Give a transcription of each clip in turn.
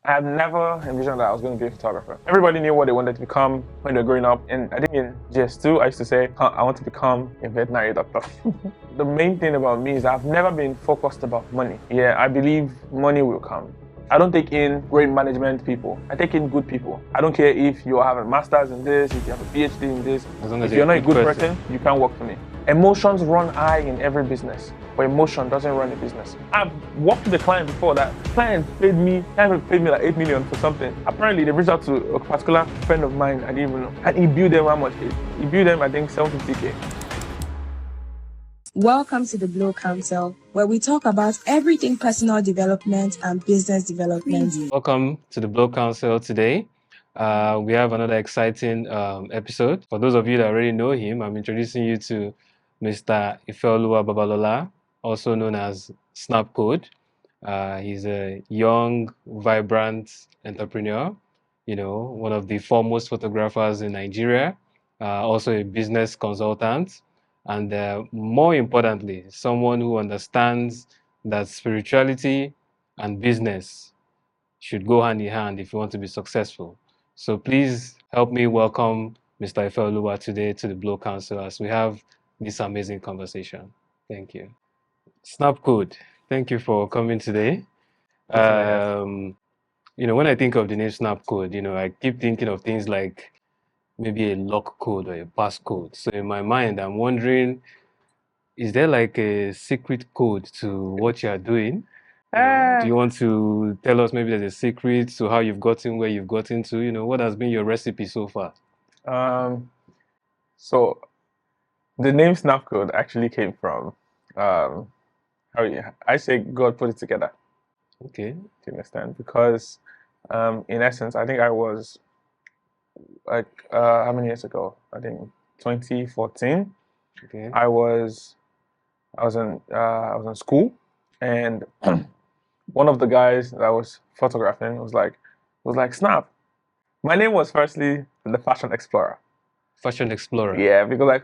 I had never envisioned that I was going to be a photographer. Everybody knew what they wanted to become when they were growing up. And I think in GS2, I used to say, I want to become a veterinary doctor. The main thing about me is I've never been focused about money. Yeah, I believe money will come. I don't take in great management people. I take in good people. I don't care if you have a master's in this, if you have a PhD in this. As long as if you're not a good person, you can't work for me. Emotions run high in every business, but emotion doesn't run a business. I've worked with a client before. That client paid me like 8 million for something. Apparently, they reached out to a particular friend of mine, I didn't even know. And he billed them how much? He billed them, I think, 750K. Welcome to the BLOcounsel, where we talk about everything personal development and business development. Welcome to the BLOcounsel today. We have another exciting episode. For those of you that already know him, I'm introducing you to Mr. Ifeoluwa Babalola, also known as Snapcode. He's a young, vibrant entrepreneur, one of the foremost photographers in Nigeria, also a business consultant, and more importantly, someone who understands that spirituality and business should go hand in hand if you want to be successful. So please help me welcome Mr. Ifeoluwa today to the BLOcounsel as we have this amazing conversation. Thank you. Snapcode, thank you for coming today. When I think of the name Snapcode, I keep thinking of things like maybe a lock code or a passcode. So in my mind, I'm wondering, is there like a secret code to what you are doing? Do you want to tell us maybe there's a secret to how you've gotten where you've gotten to? What has been your recipe so far? So the name Snapcode actually came from, I say God put it together. Okay. Do you understand? Because in essence, I think I was like, how many years ago? I think 2014. Okay. I was in school, and one of the guys that was photographing was like, Snap. My name was firstly the Fashion Explorer. Fashion Explorer. Yeah, because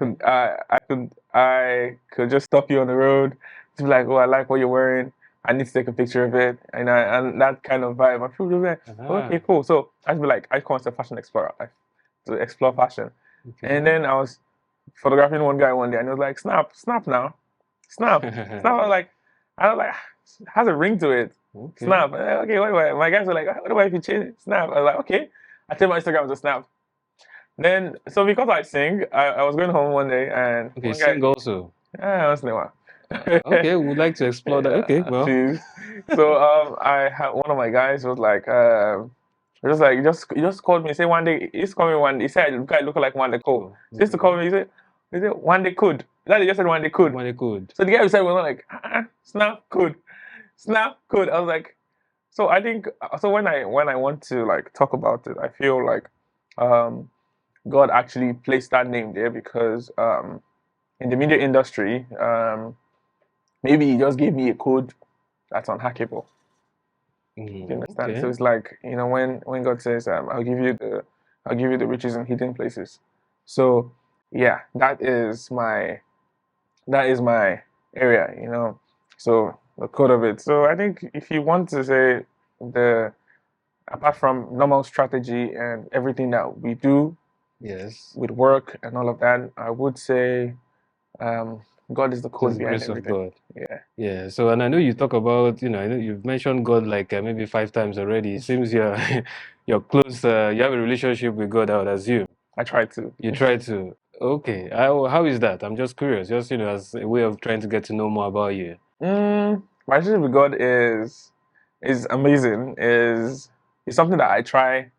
I could just stop you on the road to be like, oh, I like what you're wearing. I need to take a picture of it, and that kind of vibe. I'm sure like, okay, cool. So I'd be like, I call myself Fashion Explorer, like, to explore fashion. Okay. And then I was photographing one guy one day, and he was like, Snap now, Snap. Snap. I was like, has a ring to it. Okay. Snap. Okay, wait. My guys were like, what about if you change it? Snap. I was like, okay. I changed my Instagram to Snap. Then, so because I sing, I was going home one day and okay, sing also. Yeah, once in a while. Okay, we'd like to explore that. Okay, well. So I had one of my guys was like, he just called me. He said one day, he's coming one day. He said I look like one day cool. He used to call me. He said one day could. That he just said one day could. One day could. So the guy who said was like, Snap could. I was like, so I think when I want to like talk about it, I feel like God actually placed that name there because in the media industry, maybe he just gave me a code that's unhackable. Do you understand? Okay. So it's like, when God says, I'll give you the riches in hidden places. So yeah, that is my area, So the code of it. So I think if you want to say apart from normal strategy and everything that we do, yes, with work and all of that, I would say God is the code behind everything. Of God. Yeah. So, and I know you talk about, I know you've mentioned God like maybe 5 times already. It seems you're close. You have a relationship with God, I would assume. I try to. You try to. Okay. How is that? I'm just curious. Just as a way of trying to get to know more about you. My relationship with God is amazing. Is something that I try,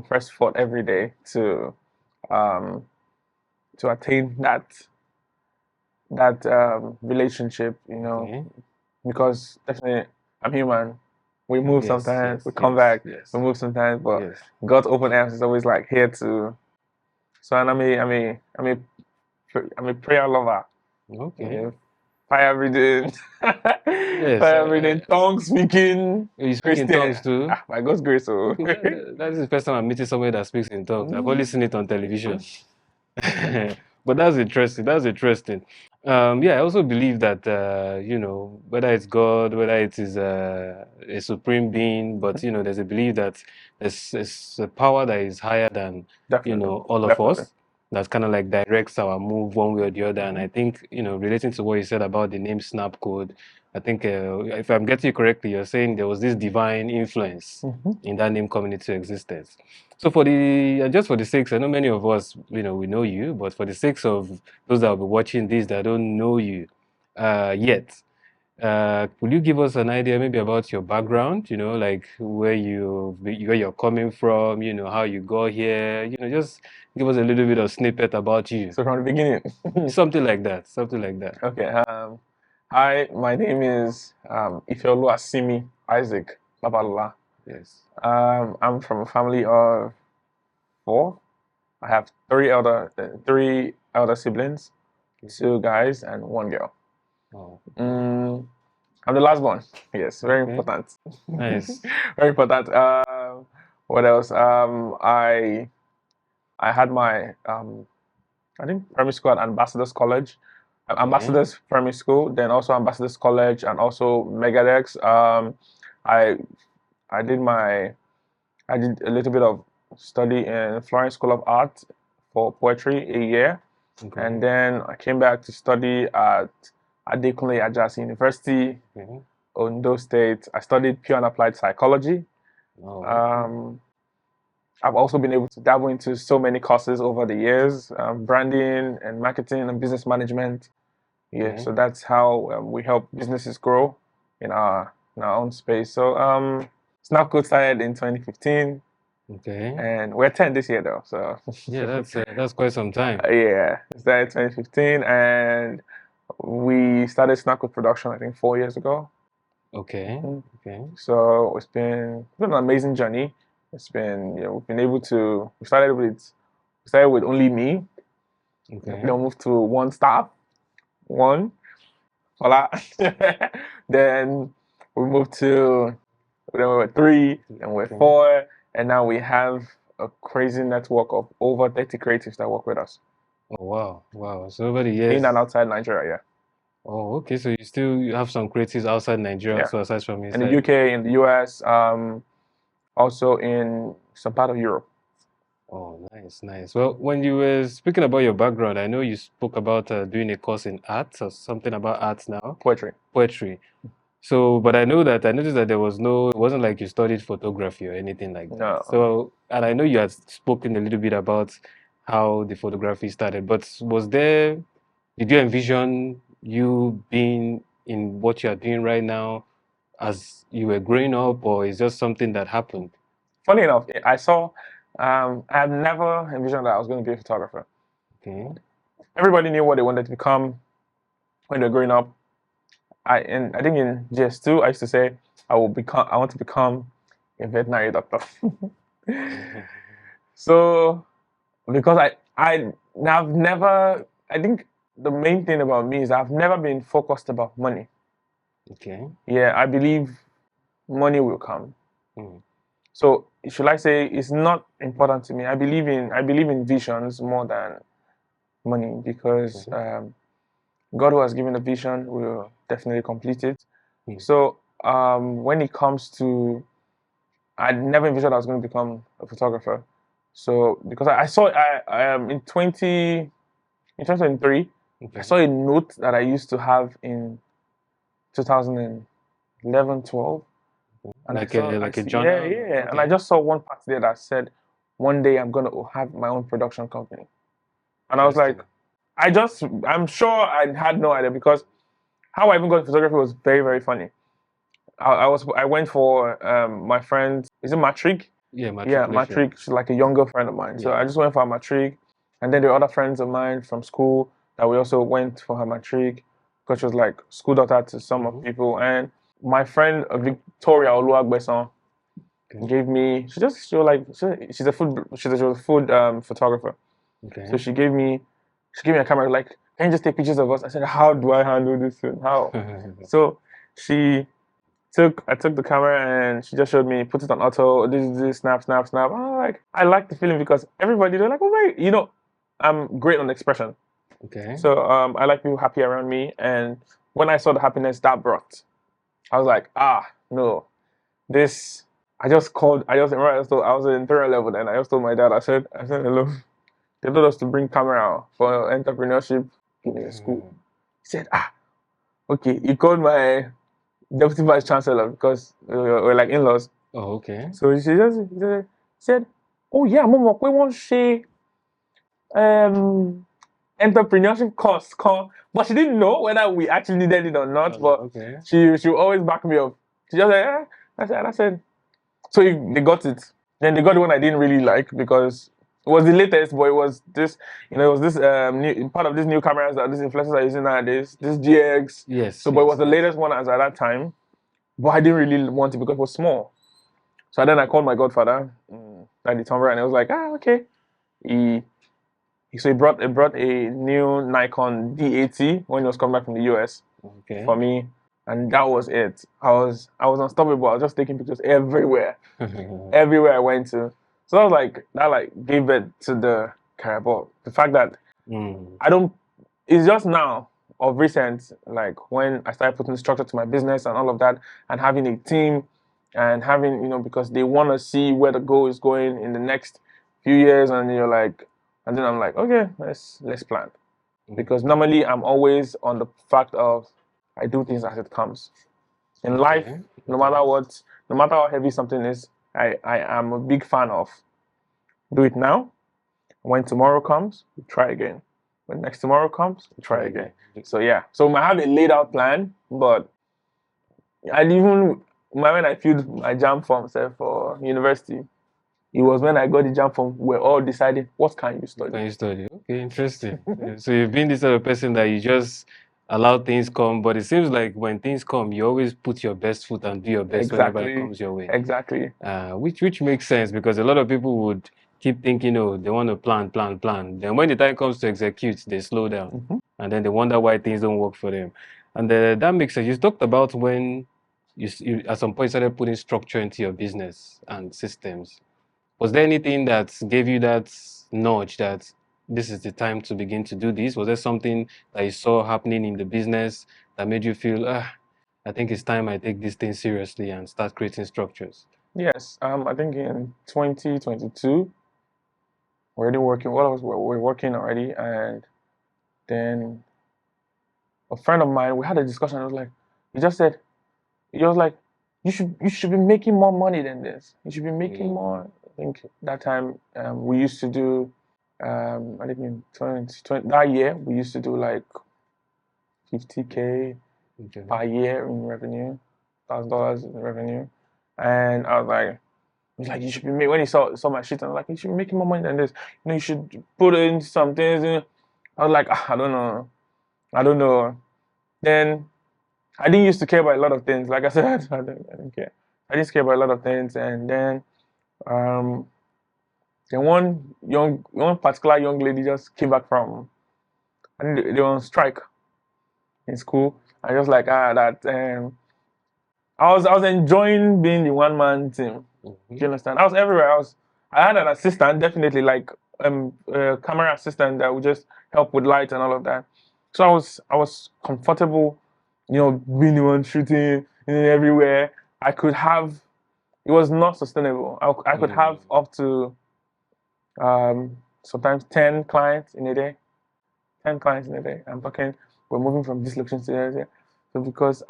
press forth every day to attain that relationship, Okay. because definitely I'm human. We move sometimes, we come back, we move sometimes, but God's open arms is always like here to. So, and I'm a prayer lover. Okay. Fire reading, fire reading, tongue speaking. You speak in tongues too? By God's grace, so. That's the first time I'm meeting somebody that speaks in tongues. I've only seen it on television. But that's interesting. That's interesting. Yeah, I also believe that whether it's God, whether it is a supreme being, but there's a belief that there's a power that is higher than Definitely. all of Definitely. us. That kind of like directs our move one way or the other. And I think relating to what you said about the name Snapcode, I think if I'm getting you correctly, you're saying there was this divine influence in that name coming into existence. So for the just for the sakes, I know many of us, we know you, but for the sakes of those that will be watching this that don't know you yet, could you give us an idea maybe about your background? Like where you're coming from, how you got here, just give us a little bit of snippet about you. So from the beginning. Something like that. Something like that. Okay. Hi, my name is Ifeoluwa Isaac Babalola. Yes. I'm from a family of 4. I have 3 elder siblings, 2 guys and 1 girl. Oh. I'm the last one. Yes, very Okay. important. Nice. Very important. What else? I had my I think primary school at Ambassadors College, Ambassadors Primary School, then also Ambassadors College, and also Megadex. I I did a little bit of study in Florence School of Art for poetry a year, and then I came back to study at Adekunle Ajasi University, Ondo State. I studied pure and applied psychology. I've also been able to dabble into so many courses over the years, branding and marketing and business management. Yeah, so that's how we help businesses grow in our own space. So Snapcode started in 2015. Okay. And we're 10 this year though, so yeah, that's quite some time. Yeah, it started 2015, and we started Snapcode production I think 4 years ago. Okay. Okay. So it's been an amazing journey. It's been we've been able to we started with only me. Okay. Then moved to 1 staff, 1. Voila. Then we moved to then we were 3, then we're 4, and now we have a crazy network of over 30 creatives that work with us. Oh wow, wow! So over the years, in and outside Nigeria, yeah. Oh, okay. So you have some creatives outside Nigeria, so aside from inside. In the UK, in the US, also in some part of Europe. Oh, nice, nice. Well, when you were speaking about your background, I know you spoke about doing a course in art or something about art now. Poetry. So, but I noticed that it wasn't like you studied photography or anything like that. No. So, and I know you had spoken a little bit about how the photography started, but did you envision you being in what you are doing right now as you were growing up, or is just something that happened? Funny enough, I had never envisioned that I was going to be a photographer. Okay. Everybody knew what they wanted to become when they were growing up. I think in GS2, I used to say I want to become a veterinary doctor. So, because I think the main thing about me is I've never been focused about money. Okay. Yeah, I believe money will come. So should I say it's not important to me? I believe in visions more than money, because God who has given the vision will definitely complete it. So when it comes to, I never envisioned I was going to become a photographer. So because I saw in 2023, I saw a note that I used to have in 2011, 12. And like a journal? Yeah. And I just saw one part there that said, one day I'm going to have my own production company. And I was like, I'm sure I had no idea, because how I even got into photography was very, very funny. I went for my friend, is it Matric? Yeah, Matric. Yeah, Matric. She's like a younger friend of mine. So I just went for Matric. And then there were other friends of mine from school that we also went for her Matric, because she was like school daughter to some of people. And my friend Victoria Oluwagbeson gave me. She's a food photographer. Okay. So she gave me a camera. Like, can you just take pictures of us? I said, how do I handle this thing? How? So I took the camera and she just showed me, put it on auto. This snap. I like the feeling, because everybody, they're like, oh my, I'm great on expression. Okay. So I like people happy around me, and when I saw the happiness that brought, I was like, no, this. I just called. I just remember I was in third level, and I just told my dad. I said hello. They told us to bring camera for entrepreneurship in school. He said, okay. He called my deputy vice chancellor because we're like in-laws. Oh, okay. So he said, oh yeah, Momo, we want to entrepreneurship course come, but she didn't know whether we actually needed it or not. But okay. she would always back me up. She just like, I said. So they got it. Then they got the one I didn't really like because it was the latest, but it was this, it was this new, part of these new cameras that these influencers are using nowadays. This GX. Yes. So, but it was the latest one as at that time. But I didn't really want it because it was small. So then I called my godfather, Daddy Tomber, and I was like, okay. So he brought a new Nikon D80 when he was coming back from the US for me, and that was it. I was unstoppable. I was just taking pictures everywhere, everywhere I went to. So that was that gave it to the career. But the fact that I don't, it's just now of recent, like when I started putting structure to my business and all of that, and having a team, and having because they want to see where the goal is going in the next few years, and you're like. And then I'm like, okay, let's plan. Because normally I'm always on the fact of I do things as it comes. In life, no matter what, no matter how heavy something is, I am a big fan of do it now. When tomorrow comes, we try again. When next tomorrow comes, we try again. So yeah. So I have a laid out plan, but when I filled my JAM form for university, it was when I got the JAM form, we're all deciding what can you study. Can you study? Okay, interesting. So you've been this sort of person that you just allow things come, but it seems like when things come, you always put your best foot and do your best whenever it comes your way. Exactly. Which makes sense because a lot of people would keep thinking, they want to plan. Then when the time comes to execute, they slow down, and then they wonder why things don't work for them. And that makes sense. You talked about when you at some point started putting structure into your business and systems. Was there anything that gave you that nudge that this is the time to begin to do this? Was there something that you saw happening in the business that made you feel, I think it's time I take this thing seriously and start creating structures? Yes, I think in 2022, we're already working. We're working already, and then a friend of mine, we had a discussion. I was like, he was like, you should be making more money than this. You should be making more. I think that time we used to do, I think in 2020 that year we used to do like 50K per year in revenue, $1,000 in revenue, and I was like. He's like, you should be making, when he saw my shit, I was like, you should be making more money than this. You should put in some things. I was like, I don't know. Then I didn't used to care about a lot of things. Like I said, I didn't care. I didn't care about a lot of things. And then one particular young lady just came back from, I think they were on strike in school. I just like, that, I was enjoying being the one man team. Do you understand? I was everywhere. I had an assistant, definitely like a camera assistant that would just help with light and all of that. So I was comfortable, being the one shooting everywhere. I could have. It was not sustainable. I could have up to sometimes 10 clients in a day. 10 clients in a day. I'm talking. We're moving from this location to there. So because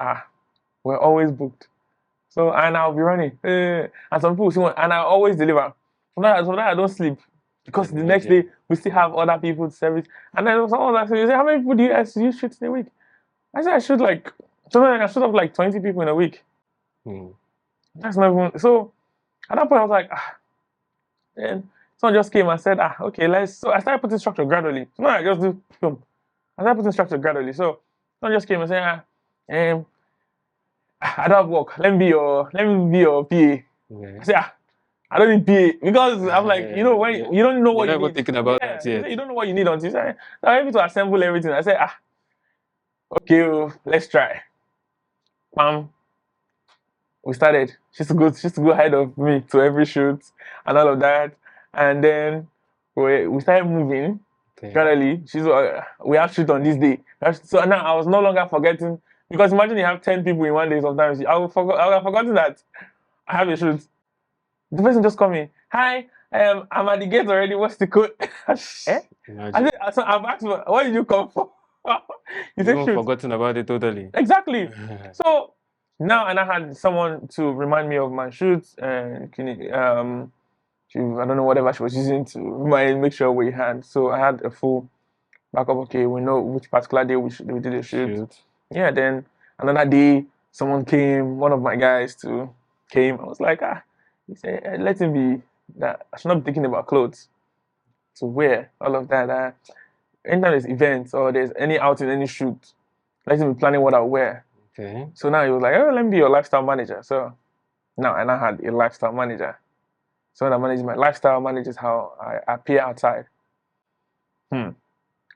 we're always booked. So, and I'll be running. And some people see and I always deliver. Sometimes I don't sleep. Because the next day, we still have other people to service. And then someone asked me, you say, how many people do you shoot in a week? I said, sometimes I shoot up like 20 people in a week. That's not even, so at that point, I was like, Then someone just came and said, okay, so I started putting structure gradually. So now I just do, boom. I started putting structure gradually. So someone just came and said, I don't have work. Let me be your PA. Yeah. I said, I don't need PA because I'm like, when you don't know what you need. Thinking about that yet. You don't know what you need until you say, I'm able to assemble everything. I said, okay, let's try. We started. She used to go ahead of me to every shoot and all of that. And then we started moving. Gradually, we have shoot on this day. So now I was no longer forgetting, because imagine you have 10 people in one day. Sometimes I would have forgotten that I have a shoot. The person just called me. Hi, I'm at the gate already. What's the code? I said, so I've asked, what did you come for? You said, even forgotten about it totally. Exactly. So now, and I had someone to remind me of my shoots, and I don't know, whatever she was using to make sure we had. So I had a full backup. Okay, we know which particular day we did a shoot. Yeah. Then another day, someone came. One of my guys came. I was like, he said, let him be. That I should not be thinking about clothes to wear. All of that. Anytime there's events or there's any outing, any shoot, let him be planning what I'll wear. Okay. So now he was like, let me be your lifestyle manager. So now, and I had a lifestyle manager. So that manages my lifestyle, manages how I appear outside.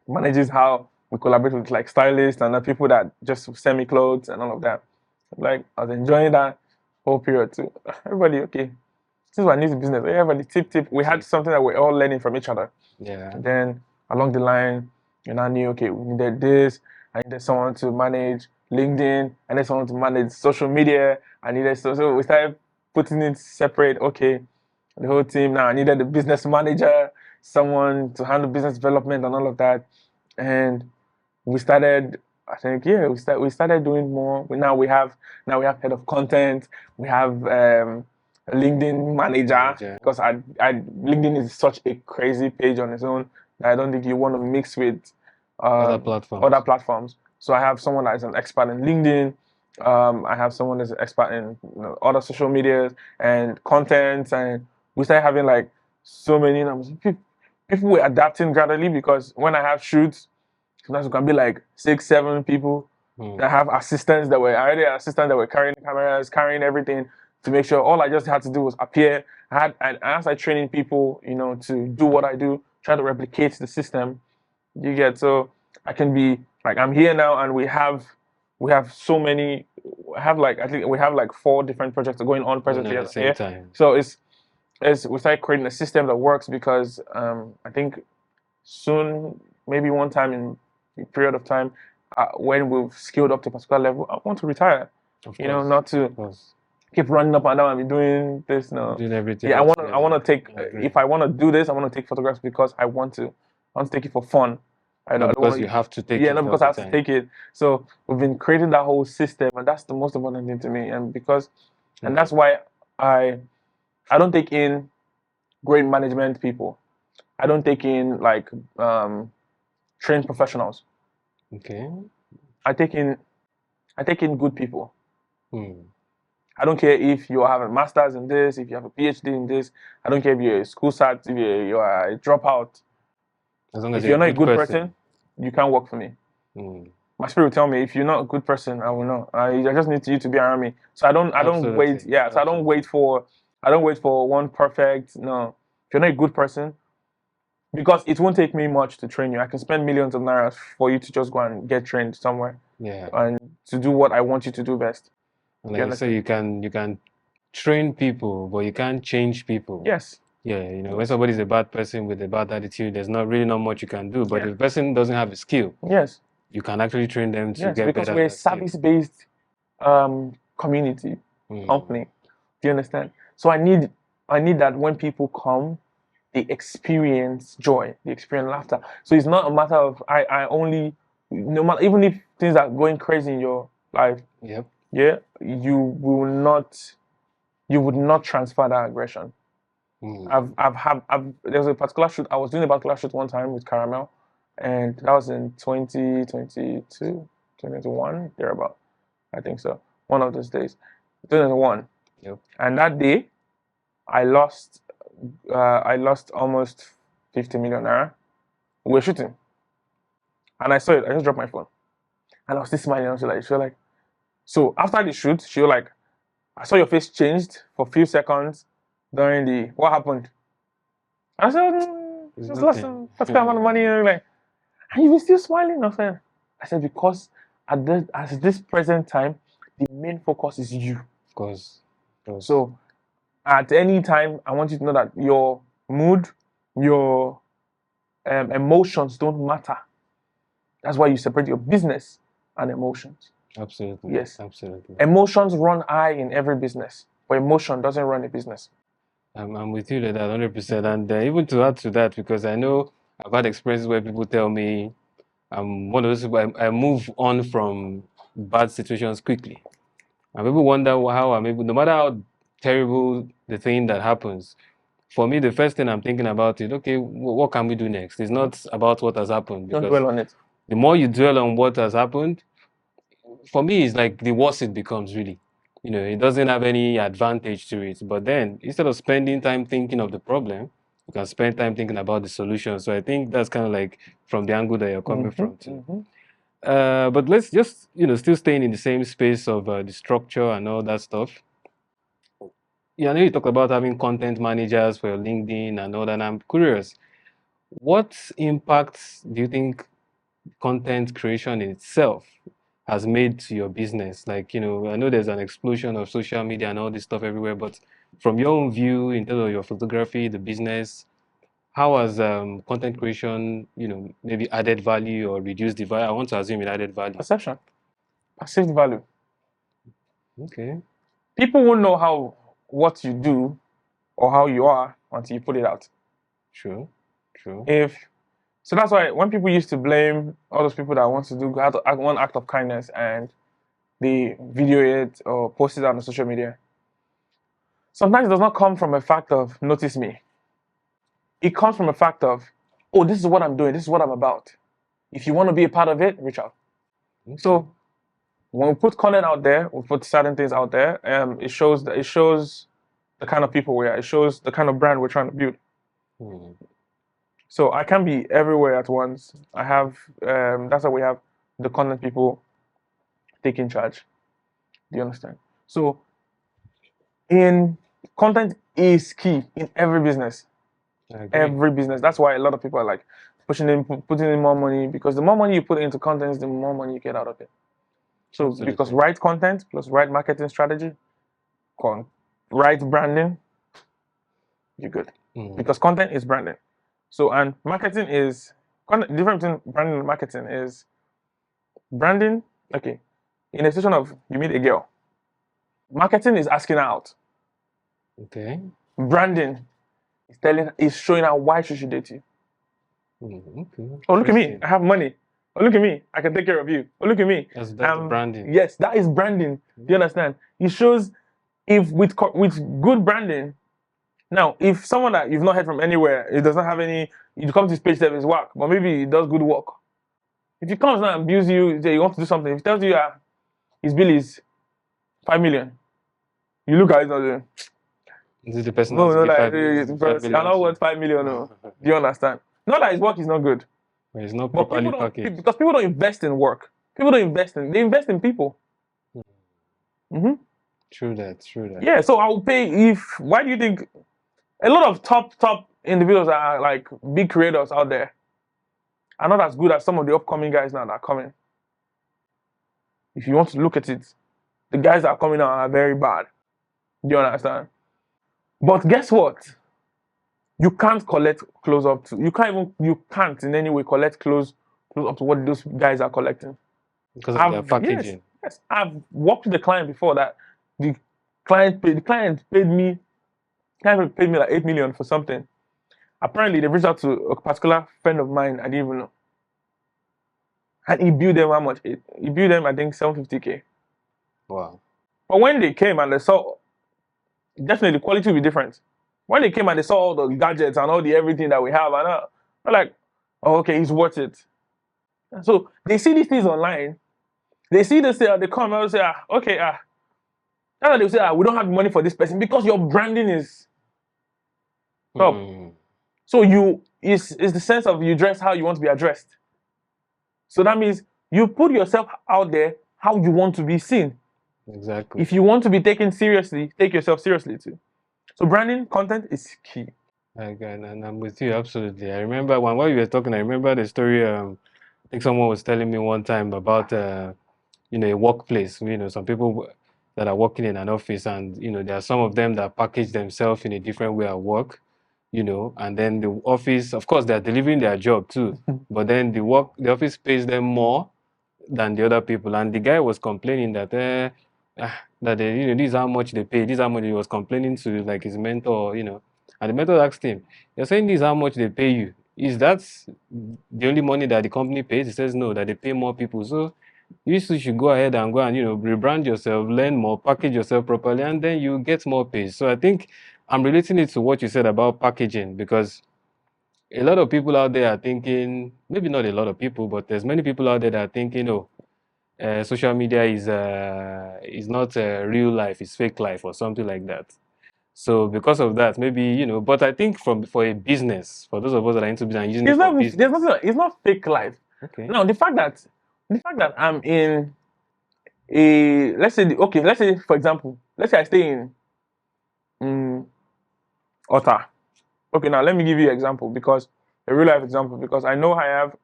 Manages how we collaborate with like stylists and the people that just send me clothes and all of that. Like, I was enjoying that whole period too. Everybody, okay. This is what I need to business. Everybody, tip. We had something that we're all learning from each other. Yeah. And then along the line, I knew, okay, we needed this. I needed someone to manage LinkedIn. I needed someone to manage social media. So we started putting it separate. Okay, the whole team. Now I needed a business manager, someone to handle business development and all of that. And we started, I think, we started doing more. Now we have head of content. We have a LinkedIn manager, because LinkedIn is such a crazy page on its own that I don't think you want to mix with other platforms. So I have someone that is an expert in LinkedIn. I have someone that's an expert in other social medias and content, and we started having like so many numbers. People were adapting gradually, because when I have shoots, sometimes it can be like 6-7 people that have assistants that were carrying cameras, carrying everything to make sure. All I just had to do was appear. I started training people, to do what I do, try to replicate the system. You get, so I can be like, I'm here now, and we have so many. I think we have like 4 different projects going on presently at the same time. So we started creating a system that works, because I think soon, maybe one time in a period of time, when we've scaled up to a particular level, I want to retire. Not to keep running up and down and be doing this. No, doing everything. Yeah, I want to take. If I want to do this, I want to take photographs because I want to take it for fun. Not because you have to take it. Yeah, not because I have to take it. So we've been creating that whole system, and that's the most important thing to me. And and that's why I don't take in great management people. I don't take in like trained professionals. Okay. I take in good people. I don't care if you have a master's in this, if you have a PhD in this. I don't care if you're a school sat, if you're a dropout. As long as if you're not a good person, you can't work for me. My spirit will tell me, if you're not a good person, I will know. I just need you to be around me. So I don't wait. Yeah. So I don't wait for one perfect. No. If you're not a good person, because it won't take me much to train you. I can spend millions of naira for you to just go and get trained somewhere. Yeah. And to do what I want you to do best. Like so you can train people, but you can't change people. Yes. Yeah, when somebody's a bad person with a bad attitude, there's not much you can do. But if the person doesn't have a skill, yes, you can actually train them to get better. Because we're a service-based community, company. Do you understand? So I need that when people come, they experience joy, they experience laughter. So it's not a matter of I only, no matter, even if things are going crazy in your life. Yep. Yeah, you would not transfer that aggression. There was a particular shoot. I was doing a particular shoot one time with Caramel, and that was in 2022, 2021, thereabout. I think so. One of those days, 2021. Yep. And that day, I lost almost 50 million naira. We were shooting, and I saw it. I just dropped my phone, and I was still smiling. I was like, so after the shoot, she was like, I saw your face changed for a few seconds during what happened? I said, just lost some particular amount of money. And you were still smiling. I said, because at this present time, the main focus is you. Of course. So at any time, I want you to know that your mood, your emotions don't matter. That's why you separate your business and emotions. Absolutely. Yes. Absolutely. Emotions run high in every business, but emotion doesn't run a business. I'm with you there, 100%. And even to add to that, because I know I've had experiences where people tell me I'm one of those people, I move on from bad situations quickly. And people wonder how I'm able, no matter how terrible the thing that happens, for me, the first thing I'm thinking about is, okay, what can we do next? It's not about what has happened, Don't because dwell on it. the more you dwell on what has happened, for me, it's like the worse it becomes, really. It doesn't have any advantage to it. But then, instead of spending time thinking of the problem, you can spend time thinking about the solution. So I think that's kind of like from the angle that you're coming from too. But let's just, still staying in the same space of the structure and all that stuff. Yeah, I know you talked about having content managers for your LinkedIn and all that. And I'm curious, what impacts do you think content creation in itself has made to your business? Like, I know there's an explosion of social media and all this stuff everywhere, but from your own view, in terms of your photography, the business, how has content creation, maybe added value or reduced the value? I want to assume it added value. Perception. Perceived value. Okay. People won't know what you do or how you are until you put it out. True. So that's why when people used to blame all those people that want to do one act of kindness and they video it or post it on social media, sometimes it does not come from a fact of notice me. It comes from a fact of, oh, this is what I'm doing, this is what I'm about. If you want to be a part of it, reach out. Okay. So when we put content out there, we put certain things out there, it shows the kind of people we are. It shows the kind of brand we're trying to build. So I can't be everywhere at once. I have that's why we have the content people taking charge. Do you understand? So content is key in every business. Every business. That's why a lot of people are like putting in more money, because the more money you put into content, the more money you get out of it. So Absolutely. Because right content plus right marketing strategy, right branding, you're good. Because content is branding. So and marketing is the difference between branding and marketing is branding. Okay, in a situation of you meet a girl, marketing is asking her out. Okay. Branding is showing her why she should date you. Okay. Oh, look at me, I have money. Oh, look at me, I can take care of you. Oh, look at me. That's the branding. Yes, that is branding. Do you understand? It shows if with good branding. Now, if someone that you've not heard from anywhere, it does not have any, you come to his page, service work, but maybe he does good work. If he comes now and abuse you, say you want to do something, if he tells you his bill is 5 million, you look at it and say, This is the person no, that's like, 5 million. I don't want 5 million. No. Do you understand? Not that his work is not good. But it's not But properly packaged. because people don't invest in work. They invest in people. True that. Yeah, so I will pay why do you think a lot of top individuals are like big creators out there are not as good as some of the upcoming guys now that are coming. If you want to look at it, the guys that are coming out are very bad. Do you understand? But guess what? You can't collect close up to. You can't in any way collect close up to what those guys are collecting. Because of their packaging. Yes. I've worked with a client before that the client paid me like 8 million for something. Apparently, they reached out to a particular friend of mine I didn't even know. And he billed them how much? He billed them, I think, 750K. Wow. But when they came and they saw, definitely the quality will be different. When they came and they saw all the gadgets and all the everything that we have, and they're like, oh, okay, he's worth it. So they see these things online. They see this, they come and say, okay, that's why they say, we don't have money for this person because your branding is top. So it's the sense of you dress how you want to be addressed. So that means you put yourself out there how you want to be seen. Exactly. If you want to be taken seriously, take yourself seriously too. So branding, content is key. And I'm with you absolutely. I remember while you were talking, I remember the story. I think someone was telling me one time about a workplace. Some people that are working in an office, and there are some of them that package themselves in a different way at work. you know, and then the office, of course, they're delivering their job too, but then the office pays them more than the other people. And the guy was complaining that that they, you know, this is how much they pay, this is how much he was complaining to like his mentor, you know. And the mentor asked him, "You're saying this is how much they pay you? Is that the only money that the company pays?" He says, "No, that they pay more people. So you should go ahead and you know, rebrand yourself, learn more, package yourself properly, and then you get more pay." So I think I'm relating it to what you said about packaging, because a lot of people out there are thinking, maybe not a lot of people, but there's many people out there that are thinking, oh, social media is not real life, it's fake life or something like that. So because of that, maybe, you know, but I think for a business, for those of us that are into business and using it It's for not. business. There's nothing. It's not fake life. Okay. Now the fact that I'm in a, let's say, okay, let's say for example, let's say I stay in Otta. Okay, now let me give you an example, because a real life example, because I know I have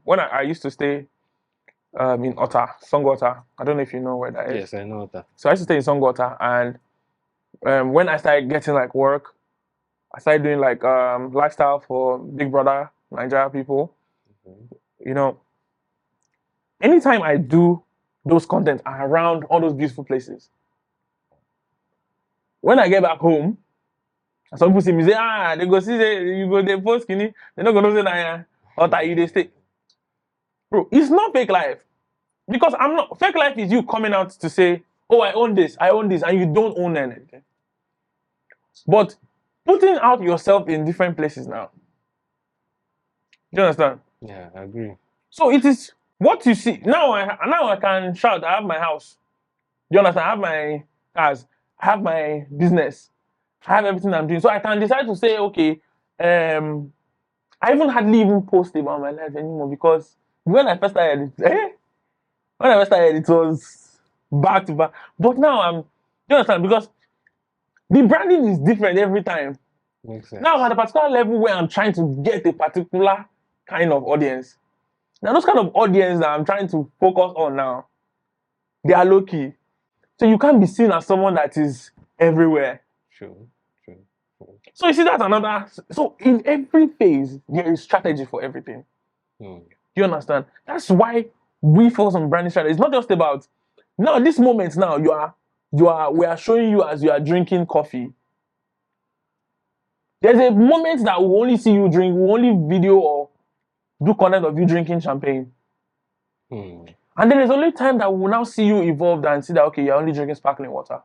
when I used to stay in Otta, Songwater. I don't know if you know where that is. Yes, I know that. So I used to stay in Songwater, and when I started getting like work, I started doing like lifestyle for Big Brother Nigeria people. You know, anytime I do those content around all those beautiful places, when I get back home, some people see me say, they go see say you go they post skinny, they're not gonna say nah, Otta you they stay. Bro, it's not fake life. Because I'm not, fake life is you coming out to say, oh, I own this, and you don't own anything. But putting out yourself in different places now. Do you understand? Yeah, I agree. So it is what you see. Now I can shout, I have my house. Do you understand? I have my cars, I have my business, I have everything I'm doing. So I can decide to say, okay, I even hardly even post about my life anymore, because when I first started, it was back to back. But now do you understand? Because the branding is different every time. Makes sense. Now I'm at a particular level where I'm trying to get a particular kind of audience. Now those kind of audience that I'm trying to focus on now, they are low key. So you can't be seen as someone that is everywhere. True. So you see that's another. So in every phase, there is strategy for everything. Do you understand? That's why we focus on branding strategy. It's not just about now. This moment now, we are showing you as you are drinking coffee. There's a moment that we'll only see you drink, we'll only video or do content of you drinking champagne. And then there's only time that we'll now see you evolved and see that, okay, you're only drinking sparkling water.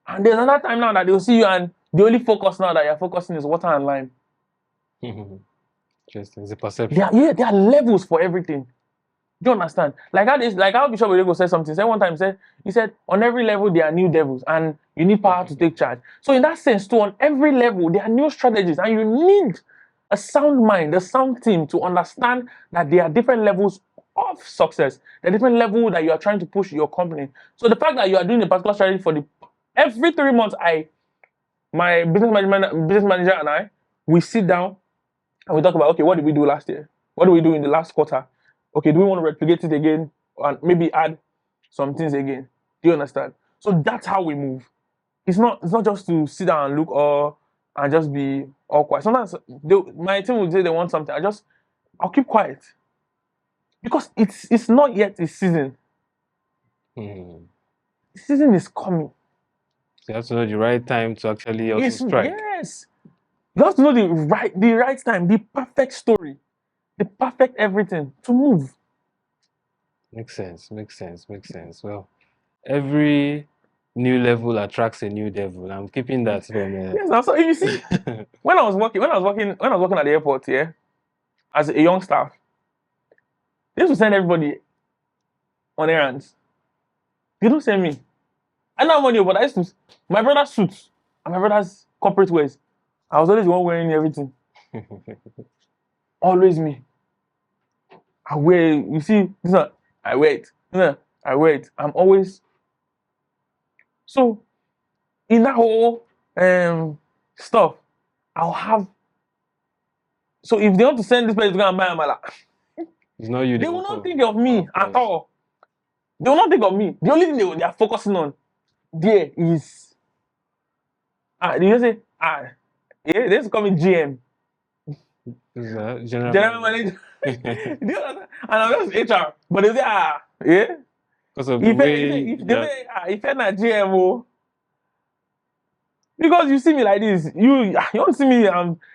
And there's another time now that they'll see you and the only focus now that you're focusing is water and lime. Interesting. It's a perception. There are levels for everything. Do you understand? Like how Bishop Odego said something. Said one time, he said, on every level there are new devils and you need power to take charge. So in that sense too, on every level there are new strategies and you need a sound mind, a sound team to understand that there are different levels of success. There are different levels that you are trying to push your company. So the fact that you are doing a particular strategy for every 3 months, my business manager and I, we sit down and we talk about, okay, what did we do last year? What do we do in the last quarter? Okay, do we want to replicate it again and maybe add some things again? Do you understand? So that's how we move. It's not just to sit down and look and just be all quiet. Sometimes my team will say they want something. I'll keep quiet. Because it's not yet a season. The season is coming. So you have to know the right time to actually also strike. Yes. You have to know the right time, the perfect story, the perfect everything to move. Makes sense. Well, every new level attracts a new devil. I'm keeping that from Yes, so if you see, when I was working at the airport, as a young staff, they used to send everybody on errands. They don't send me. I don't have money, but I used to. My brother's suits and my brother's corporate wears. I was always the one wearing everything. Always me. I wear. You see, this one, I wear it. I wear it. I'm always. So, in that whole stuff, I'll have. So if they want to send this place to go and buy Amala, it's not you. They will not think of me at all. They will not think of me. The only thing they are focusing on there is They just say, yeah, they just call me GM. General manager. And I'm just HR. But they say, yeah. Because of the way if they say, if you're not GM, because you see me like this, you don't see me.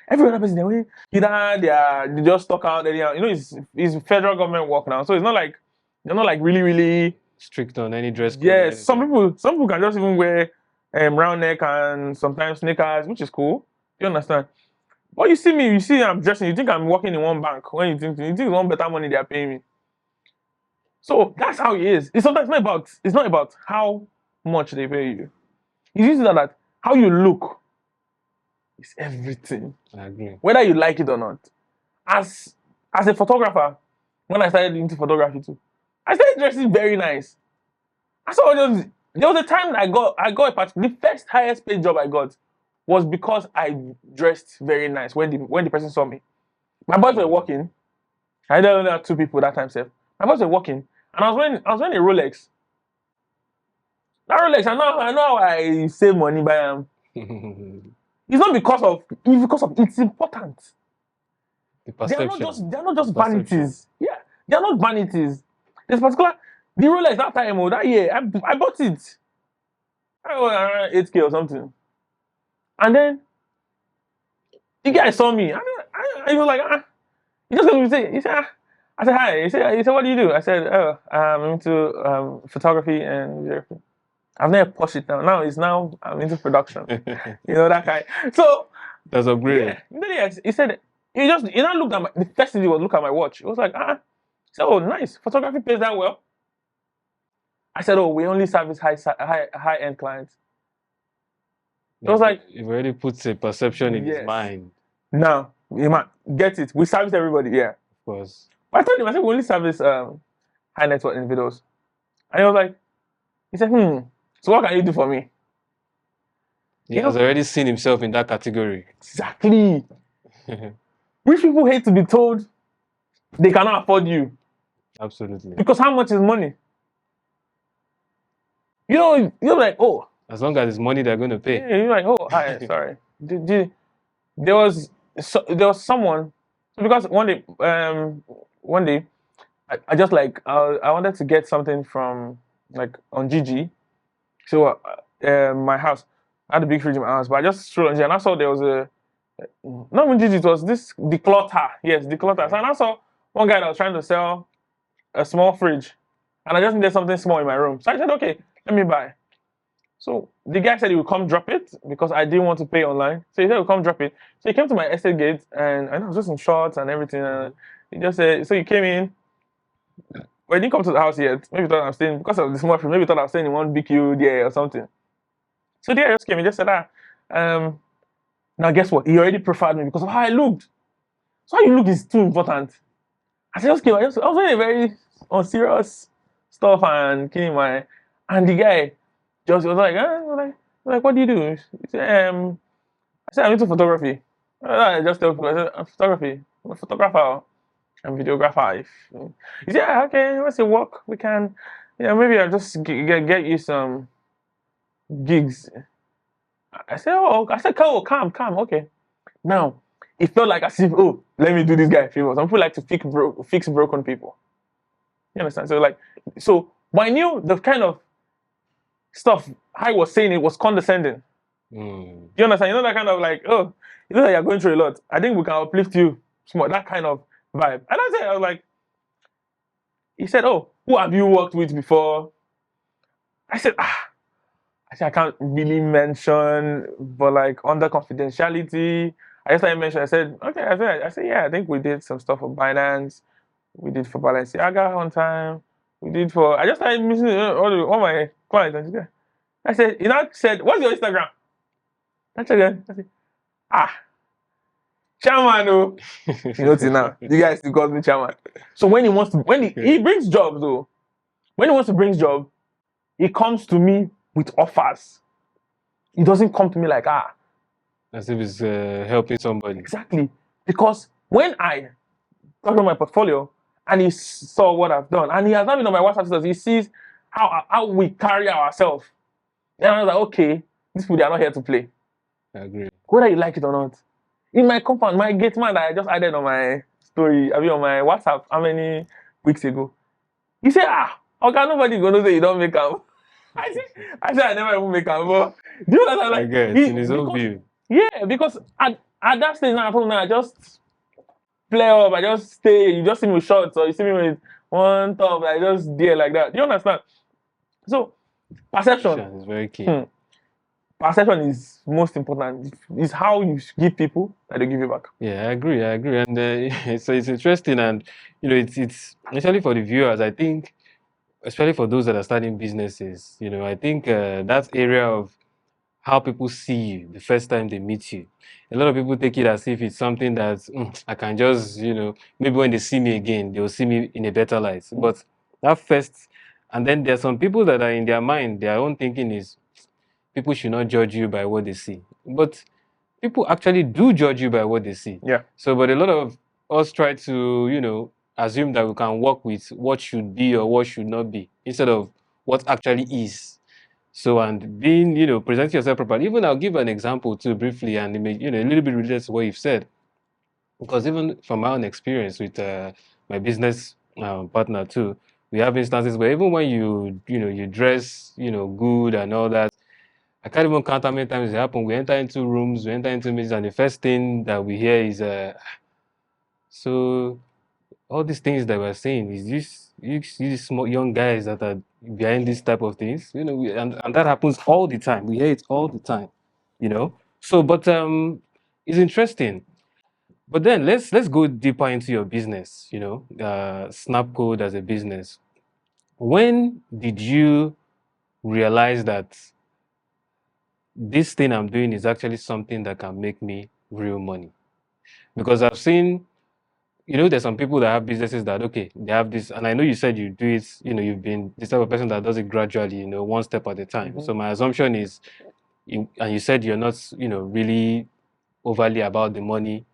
Every other person they just talk out. It's federal government work now, so it's not like they're not like really strict on any dress code. Yes, some people can just even wear round neck and sometimes sneakers, which is cool. You understand? But you see me, I'm dressing. You think I'm working in one bank when you think it's one better money they are paying me. So that's how it is. It's not about how much they pay you. It's usually that how you look is everything. I agree. Whether you like it or not. As a photographer, when I started into photography too, I started dressing very nice. There was a time I got the first highest paid job I got was because I dressed very nice when the person saw me. My boys were working. I only had 2 people that time, sir. My boys were working, and I was wearing a Rolex. That Rolex, I know how I save money by them. It's not because of it's important. The perception. They're not just vanities. Yeah, they're not vanities. There's particular the Rolex that time that year I bought it. I was around 8K or something. And then the guy saw me. He was like, he just came to say, I said, hi. He said, what do you do? I said, I'm into photography and videography. I've never pushed it now. I'm into production. That kind. So that's upgraded. Yeah. He said, he now looked at the first thing he was look at my watch. He was like, He said, oh, nice. Photography pays that well. I said, oh, we only service high-end clients. It was like... You've already put a perception in his mind. Now, get it. We service everybody, yeah. Of course. But I told him, I said, we only service high net worth individuals. And he was like, he said, so what can you do for me? He has already seen himself in that category. Exactly. Rich people hate to be told they cannot afford you. Absolutely. Because how much is money? You're like, oh. As long as it's money they're going to pay. Yeah, you're like, oh, sorry. There was someone, because one day, I just like, I wanted to get something from, like, on Gigi. So, my house, I had a big fridge in my house, but I just strolled on Gigi and I saw there was not even Gigi, it was this declutter. Yes, declutter. So, and I saw one guy that was trying to sell a small fridge, and I just needed something small in my room. So I said, okay, let me buy. So the guy said he would come drop it because I didn't want to pay online. So he said he would come drop it. So he came to my estate gate and I was just in shorts and everything. And he just said, so he came in. Well, he didn't come to the house yet. Maybe he thought I was staying, because of the small fridge, maybe he thought I was staying in one BQ there or something. So the guy just came and just said, now guess what? He already profiled me because of how I looked. So how you look is too important. I just came, I was doing a very unserious stuff and killing and the guy just was like, what do you do? He said, I said, I'm into photography. I just tell people, I said, I'm photography. I'm a photographer. I'm a videographer. He said, yeah, okay, what's your work? We can, maybe I'll just get you some gigs. I said, oh, calm, okay. Now, it felt like as if, oh, let me do this guy a favor. Some people like to fix broken people. You understand? So but I knew the kind of stuff I was saying, it was condescending. You understand? That kind of like, oh, you know that you're going through a lot. I think we can uplift you. That kind of vibe. And I was like, he said, oh, who have you worked with before? I said, I can't really mention, but like under confidentiality, I just mentioned. I said, okay. I said, yeah. I think we did some stuff for Binance. We did for Balenciaga one time. We did for. I just started missing all my clients. I said, said, what's your Instagram? I said, chairman, oh. Till now, you guys still call me chairman. So when he brings jobs though, when he wants to bring jobs, he comes to me with offers. He doesn't come to me like as if he's helping somebody. Exactly. Because when I talk about my portfolio and he saw what I've done, and he has not been on my WhatsApp status, he sees how we carry ourselves. Then I was like, okay, these people, they are not here to play. I agree. Whether you like it or not. In my compound, my gate man that I just added on my story, I mean on my WhatsApp, how many weeks ago? He said, okay, nobody gonna say you don't make am. I said I never even make am. But do you understand? I Like, get in his own view. yeah, because at that stage now, at home now, I just play up, I just stay, you just see me with shorts or you see me with one top, I just there like that. Do you understand? So, perception. Is very key. Perception is most important. It's how you give people that they give you back. Yeah, I agree. And so it's interesting, and it's especially for the viewers. I think, especially for those that are starting businesses, I think that area of how people see you the first time they meet you. A lot of people take it as if it's something that I can just, maybe when they see me again, they'll see me in a better light. But that first, and then there are some people that are in their mind, their own thinking is people should not judge you by what they see. But people actually do judge you by what they see. Yeah. So, but a lot of us try to, assume that we can work with what should be or what should not be instead of what actually is. So, and being, presenting yourself properly. Even I'll give an example too briefly, and it may, a little bit related to what you've said. Because even from my own experience with my business partner too, we have instances where even when you dress, good and all that, I can't even count how many times it happened. We enter into rooms, we enter into meetings, and the first thing that we hear is, so all these things that we're saying, is these small young guys that are behind these type of things, and that happens all the time. We hear it all the time, So, but it's interesting. But then let's go deeper into your business, Snapcode as a business. When did you realize that this thing I'm doing is actually something that can make me real money? Because I've seen, there's some people that have businesses that, okay, they have this, and I know you said you do it, you've been this type of person that does it gradually, one step at a time. Mhm. So my assumption is, and you said you're not, really overly about the money.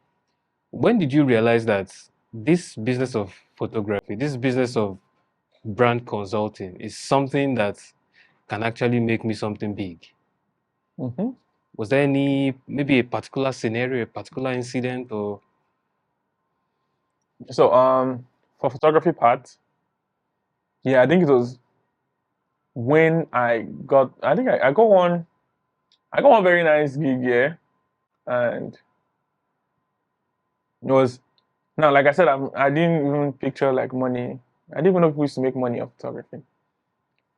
When did you realize that this business of photography, this business of brand consulting is something that can actually make me something big? Was there maybe a particular scenario, a particular incident, or? So, for photography part, yeah, I think it was when I got one very nice gig, yeah, and it was, now, like I said, I didn't even picture like money. I didn't even know people used to make money off photography.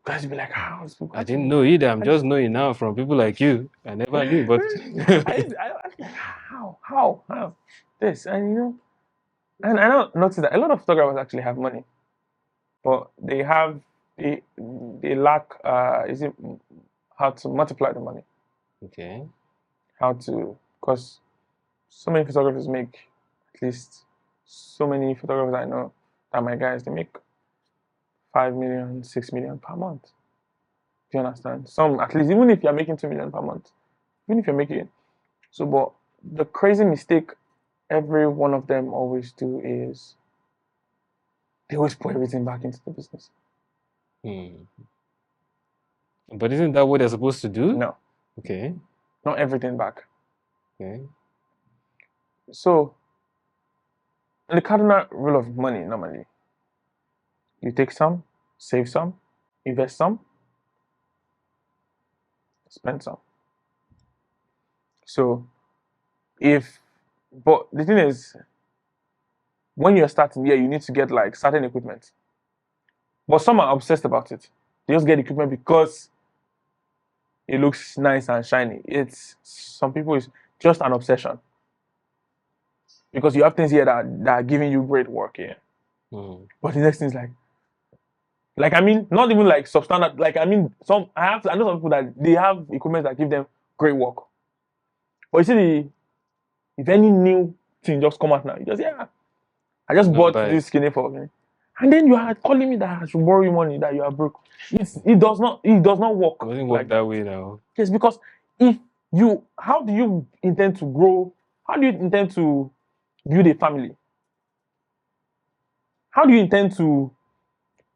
Guys would be like, how? I didn't know either. I'm just knowing now from people like you. I never knew, but I was like, how this, and and I don't notice that a lot of photographers actually have money, but they lack is it how to multiply the money. Okay. How to, because so many photographers make, at least so many photographers I know that my guys, they make 5 million, 6 million per month. Do you understand? Some, at least, even if you're making 2 million per month, even if you're making it. So, but the crazy mistake every one of them always do is they always put everything back into the business. But isn't that what they're supposed to do? No. Okay. Not everything back. Okay. So, the cardinal rule of money normally, you take some, save some, invest some, spend some. So, but the thing is, when you're starting, yeah, you need to get like certain equipment. But some are obsessed about it. They just get equipment because it looks nice and shiny. Some people is just an obsession. Because you have things here that are giving you great work here. But the next thing is like I mean, not even like substandard. Like I mean, I know some people that they have equipment that give them great work. But you see, if any new thing just come out now, you just I just bought this skinny for me, and then you are calling me that I should borrow you money, that you are broke. It does not work. It doesn't work like that way now. Yes, because how do you intend to grow? How do you intend to build a family? How do you intend to?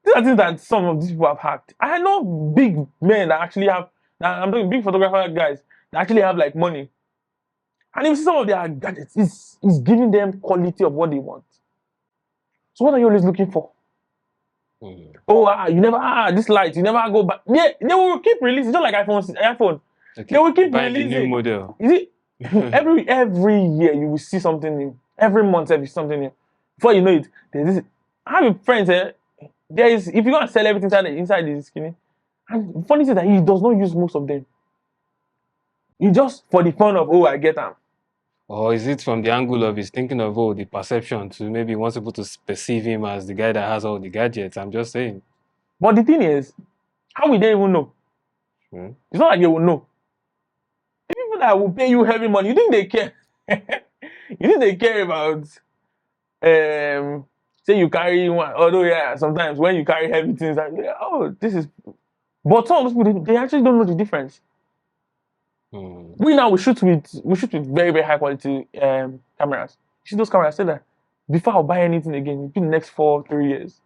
These are things that some of these people have hacked. I know big men that actually have. I'm talking big photographer guys that actually have like money. And if you see some of their gadgets, it's giving them quality of what they want. So what are you always looking for? Oh, you never this light, you never go back. They will keep releasing, just like iPhone. They will keep buying releasing the new model. Is it every year you will see something new. Every month there will be something new. Before you know it, there's this. I have friends. There is, if you go and sell everything inside the skinny, and the funny thing is that he does not use most of them. He just for the fun of I get them. Or is it from the angle of he's thinking of the perception to maybe wants people to perceive him as the guy that has all the gadgets? I'm just saying. But the thing is, how will they even know? It's not like they will know. The people that will pay you heavy money, you think they care? You think they care about say you carry one, although sometimes when you carry heavy things, like, this is. But some of those people they actually don't know the difference. We shoot with very, very high quality cameras. You see those cameras, I said that before I'll buy anything again, it'll be the next 3 years.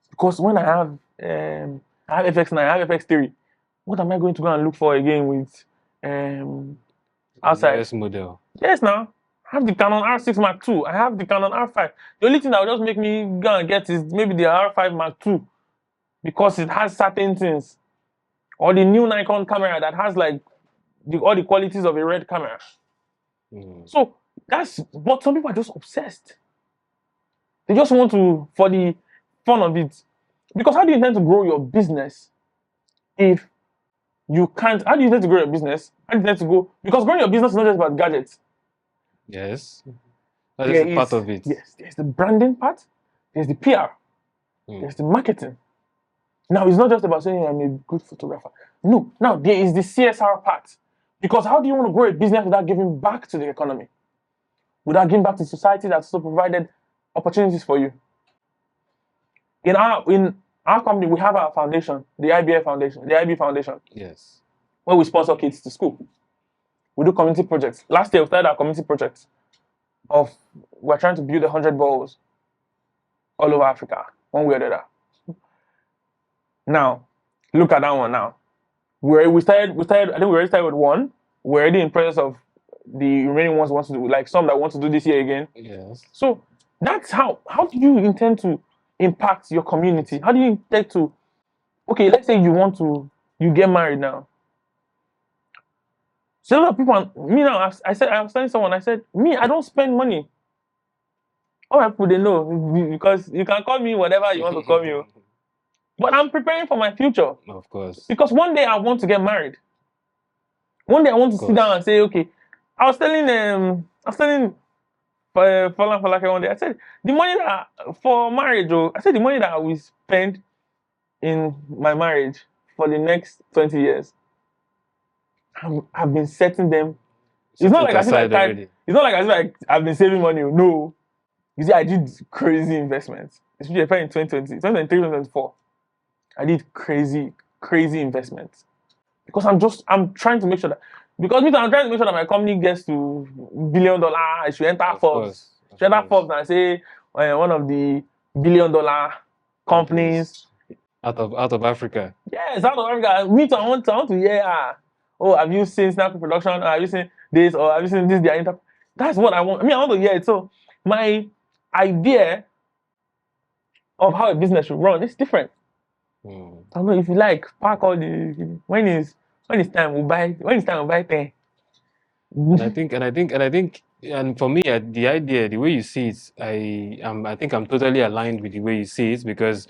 Because when I have FX9, I have FX3, what am I going to go and look for again with outside? Yes, model. Yes, now. I have the Canon R6 Mark II. I have the Canon R5. The only thing that will just make me go and get is maybe the R5 Mark II. Because it has certain things. Or the new Nikon camera that has like all the qualities of a red camera. So but some people are just obsessed. They just want to, for the fun of it. Because how do you intend to grow your business if you can't? How do you intend to grow your business? How do you intend to go? Because growing your business is not just about gadgets. Yes. That is part of it. Yes, there's the branding part, there's the PR, there's the marketing. Now, it's not just about saying I'm a good photographer. No, now there is the CSR part. Because how do you want to grow a business without giving back to the economy? Without giving back to society that's also provided opportunities for you? In our company, we have our foundation, the IB Foundation. Yes. Where we sponsor kids to school. We do community projects. Last year, we started our community project we're trying to build 100 boreholes all over Africa, one way or the other. Now, look at that one now. We started, I think we already started with one. We're already in process of the remaining ones want to do, like some that want to do this year again. Yes. So that's how do you intend to impact your community? How do you intend to, okay, let's say you get married now. So a lot of people, me now, I was telling someone, I said, I don't spend money. All my people, they know, because you can call me whatever you want to call me. But I'm preparing for my future. Of course. Because one day I want to get married. One day I want to sit down and say, okay, I was telling Falake one day, I said, the money that for marriage, I said the money that I will spend in my marriage for the next 20 years, I've been setting them. It's not like I've been saving money. No. You see, I did crazy investments. Especially in 2020, 2023, 2024. I did crazy investments. Because I'm trying to make sure that, I'm trying to make sure that my company gets to $1 billion. I should enter Forbes. Should enter Forbes and say one of the $1 billion companies. Out of Africa. Yes, out of Africa. Me too, I want to hear, have you seen Snapcode production? Or have you seen this? Or have you seen this? That's what I want. I want to hear it. So my idea of how a business should run is different. I don't know if you like pack all the when it's time we buy 10. And for me, the idea, the way you see it, I think I'm totally aligned with the way you see it, because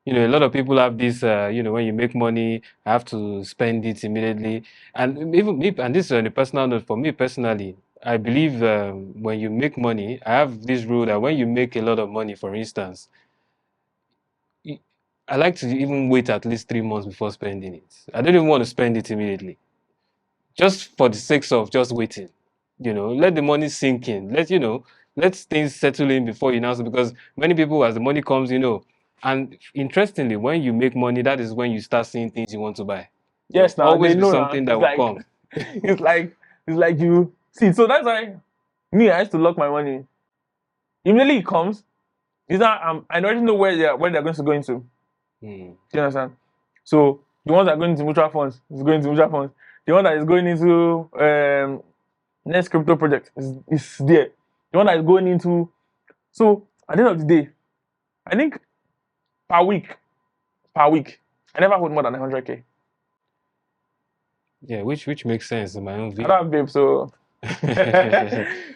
a lot of people have this, when you make money, I have to spend it immediately. And even me, and this is on a personal note, for me personally, I believe when you make money, I have this rule that when you make a lot of money, for instance, I like to even wait at least 3 months before spending it. I don't even want to spend it immediately. Just for the sake of just waiting. Let the money sink in. Let things settle in before you announce it, because many people, as the money comes, and interestingly, when you make money, that is when you start seeing things you want to buy. Yes, now always they be know something that will come. It's like you see. So that's why I used to lock my money. Immediately it comes, is that I already know where they're going to go into. Do you understand? So the ones that are going into mutual funds is going into mutual funds. The one that is going into Next crypto project is there. The one that is going into. So at the end of the day, I think per week, I never hold more than 100K. Yeah, which makes sense in my own I view. don't have babe, so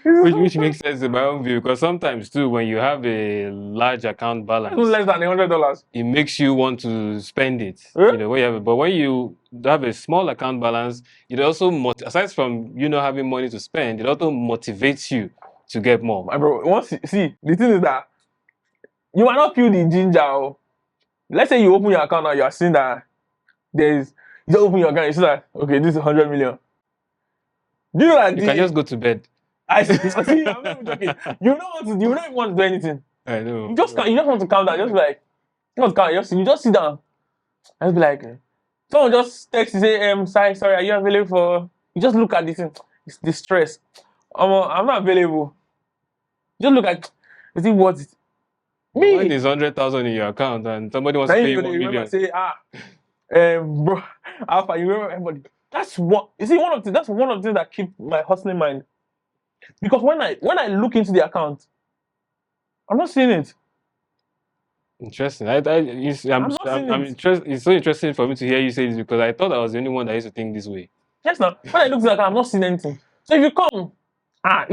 which makes sense in my own view, because sometimes too, when you have a large account balance, less than $100. it makes you want to spend it. Eh? You know, when you have but when you have a small account balance, it also aside from having money to spend, it also motivates you to get more. My bro, see, the thing is that you might not feel the ginger. Oh. Let's say you open your account now, you are seeing that you just open your account, you see that, okay, this is 100 million. Do you know that You can just go to bed. I see, I'm not even joking. You don't even want to do anything. I know. You just want to calm down, just be like, you just sit down. And just be like, someone just text you, say, sorry, are you available for, you just look at this thing, it's the stress. I'm not available. Just look at, is it worth it? Me, When there's 100,000 in your account and somebody wants to pay you 1 million. Say, bro, Alpha, you remember everybody. That's what, you see, that's one of the things that keep my hustling mind. Because when I look into the account, I'm not seeing it. Interesting. I'm interested. It's so interesting for me to hear you say this, because I thought I was the only one that used to think this way. Yes, now when I look to the account, I'm not seeing anything. So if you come, the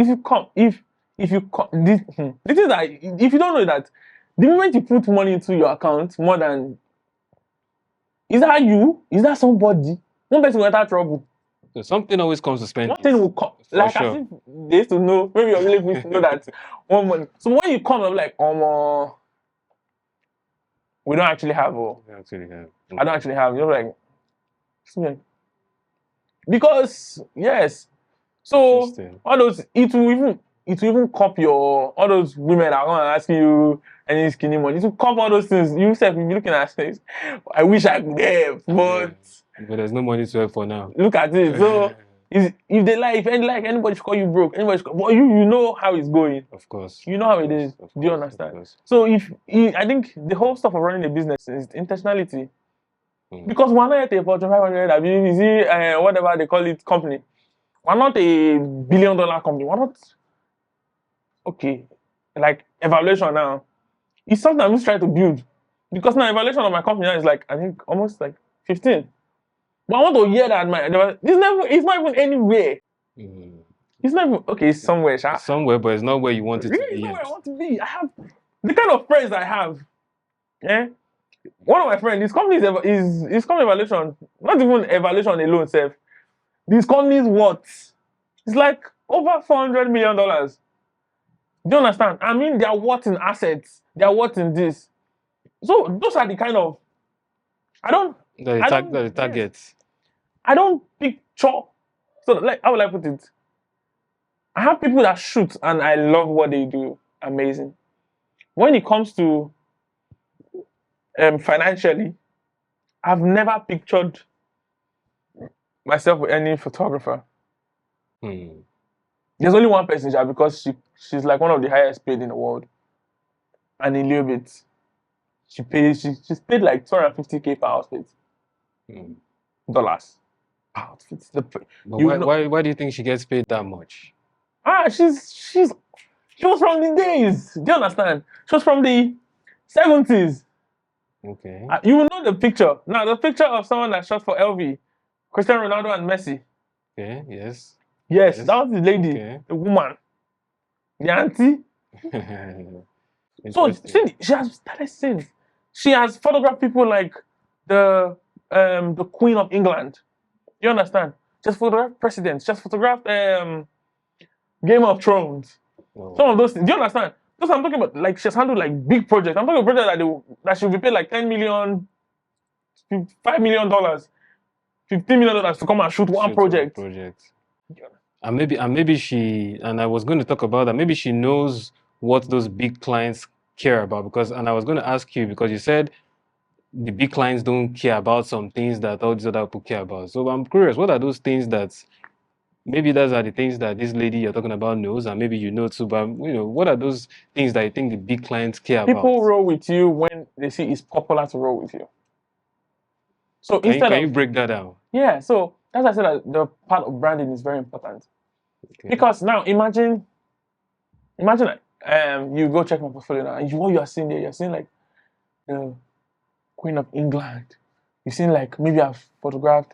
thing is that if you don't know that, the moment you put money into your account more than, is that you? Is that somebody? One person will enter trouble. So something always comes to spend. One thing will come. Like sure. As if they used to know, maybe your village used to know that one money. So when you come, I'm like, we don't actually have. I don't actually have. You're like, because yes. So all those it will even copy all those women that are gonna ask you any skinny money. It will copy all those things. You yourself will be looking at things. I wish I could have, but there's no money to help for now. Look at it. So if they if anybody should call you broke, but you know how it's going. Of course. You know how it is. Do you understand? So I think the whole stuff of running a business is intentionality. Because we're not a Fortune 500, whatever they call it, company. We're not a $1 billion company. We're not, okay, like evaluation now. It's something I'm just trying to build. Because now evaluation of my company now is like, I think almost like 15. But I want to hear that it's not even anywhere. It's not even, okay, it's somewhere. It's somewhere, but it's not where you want it to be. It's not where I want to be. I have the kind of friends I have. Yeah. One of my friends, his company is company evaluation, not even evaluation alone, self. This company's worth, it's like over $400 million. Do you understand? I mean, they are worth in assets. They are worth in this. So those are the kind of, the targets. I don't picture. So like, how will I put it? I have people that shoot and I love what they do. Amazing. When it comes to financially, I've never pictured myself with any photographer. There's only one person, because she's like one of the highest paid in the world. And in little bit, she's paid like $250K per outfit. Dollars. Outfits. Why do you think she gets paid that much? She was from the days. Do you understand? She was from the 70s. Okay. You will know the picture. Now, the picture of someone that shot for LV, Cristiano Ronaldo and Messi. Okay, yes. Yes, that was the lady, the woman, the auntie. So she has started since. She has photographed people like the Queen of England. You understand? Just photographed presidents. Just photographed Game of Thrones. Oh. Some of those things. Do you understand? Those I'm talking about. Like she's handled like big projects. I'm talking about projects that should be paid like $10 million, $5 million, $15 million to come and shoot one project. And maybe she, and I was going to talk about that. Maybe she knows what those big clients care about, and I was going to ask you, because you said the big clients don't care about some things that all these other people care about. So I'm curious, what are those things that, maybe those are the things that this lady you're talking about knows, and maybe you know too, but what are those things that you think the big clients care about? People roll with you when they see it's popular to roll with you. So can you break that down? Yeah, so as I said, the part of branding is very important. Okay. Because now imagine you go check my portfolio now, and what you are seeing there, you're seeing like the Queen of England. You've seen like maybe I've photographed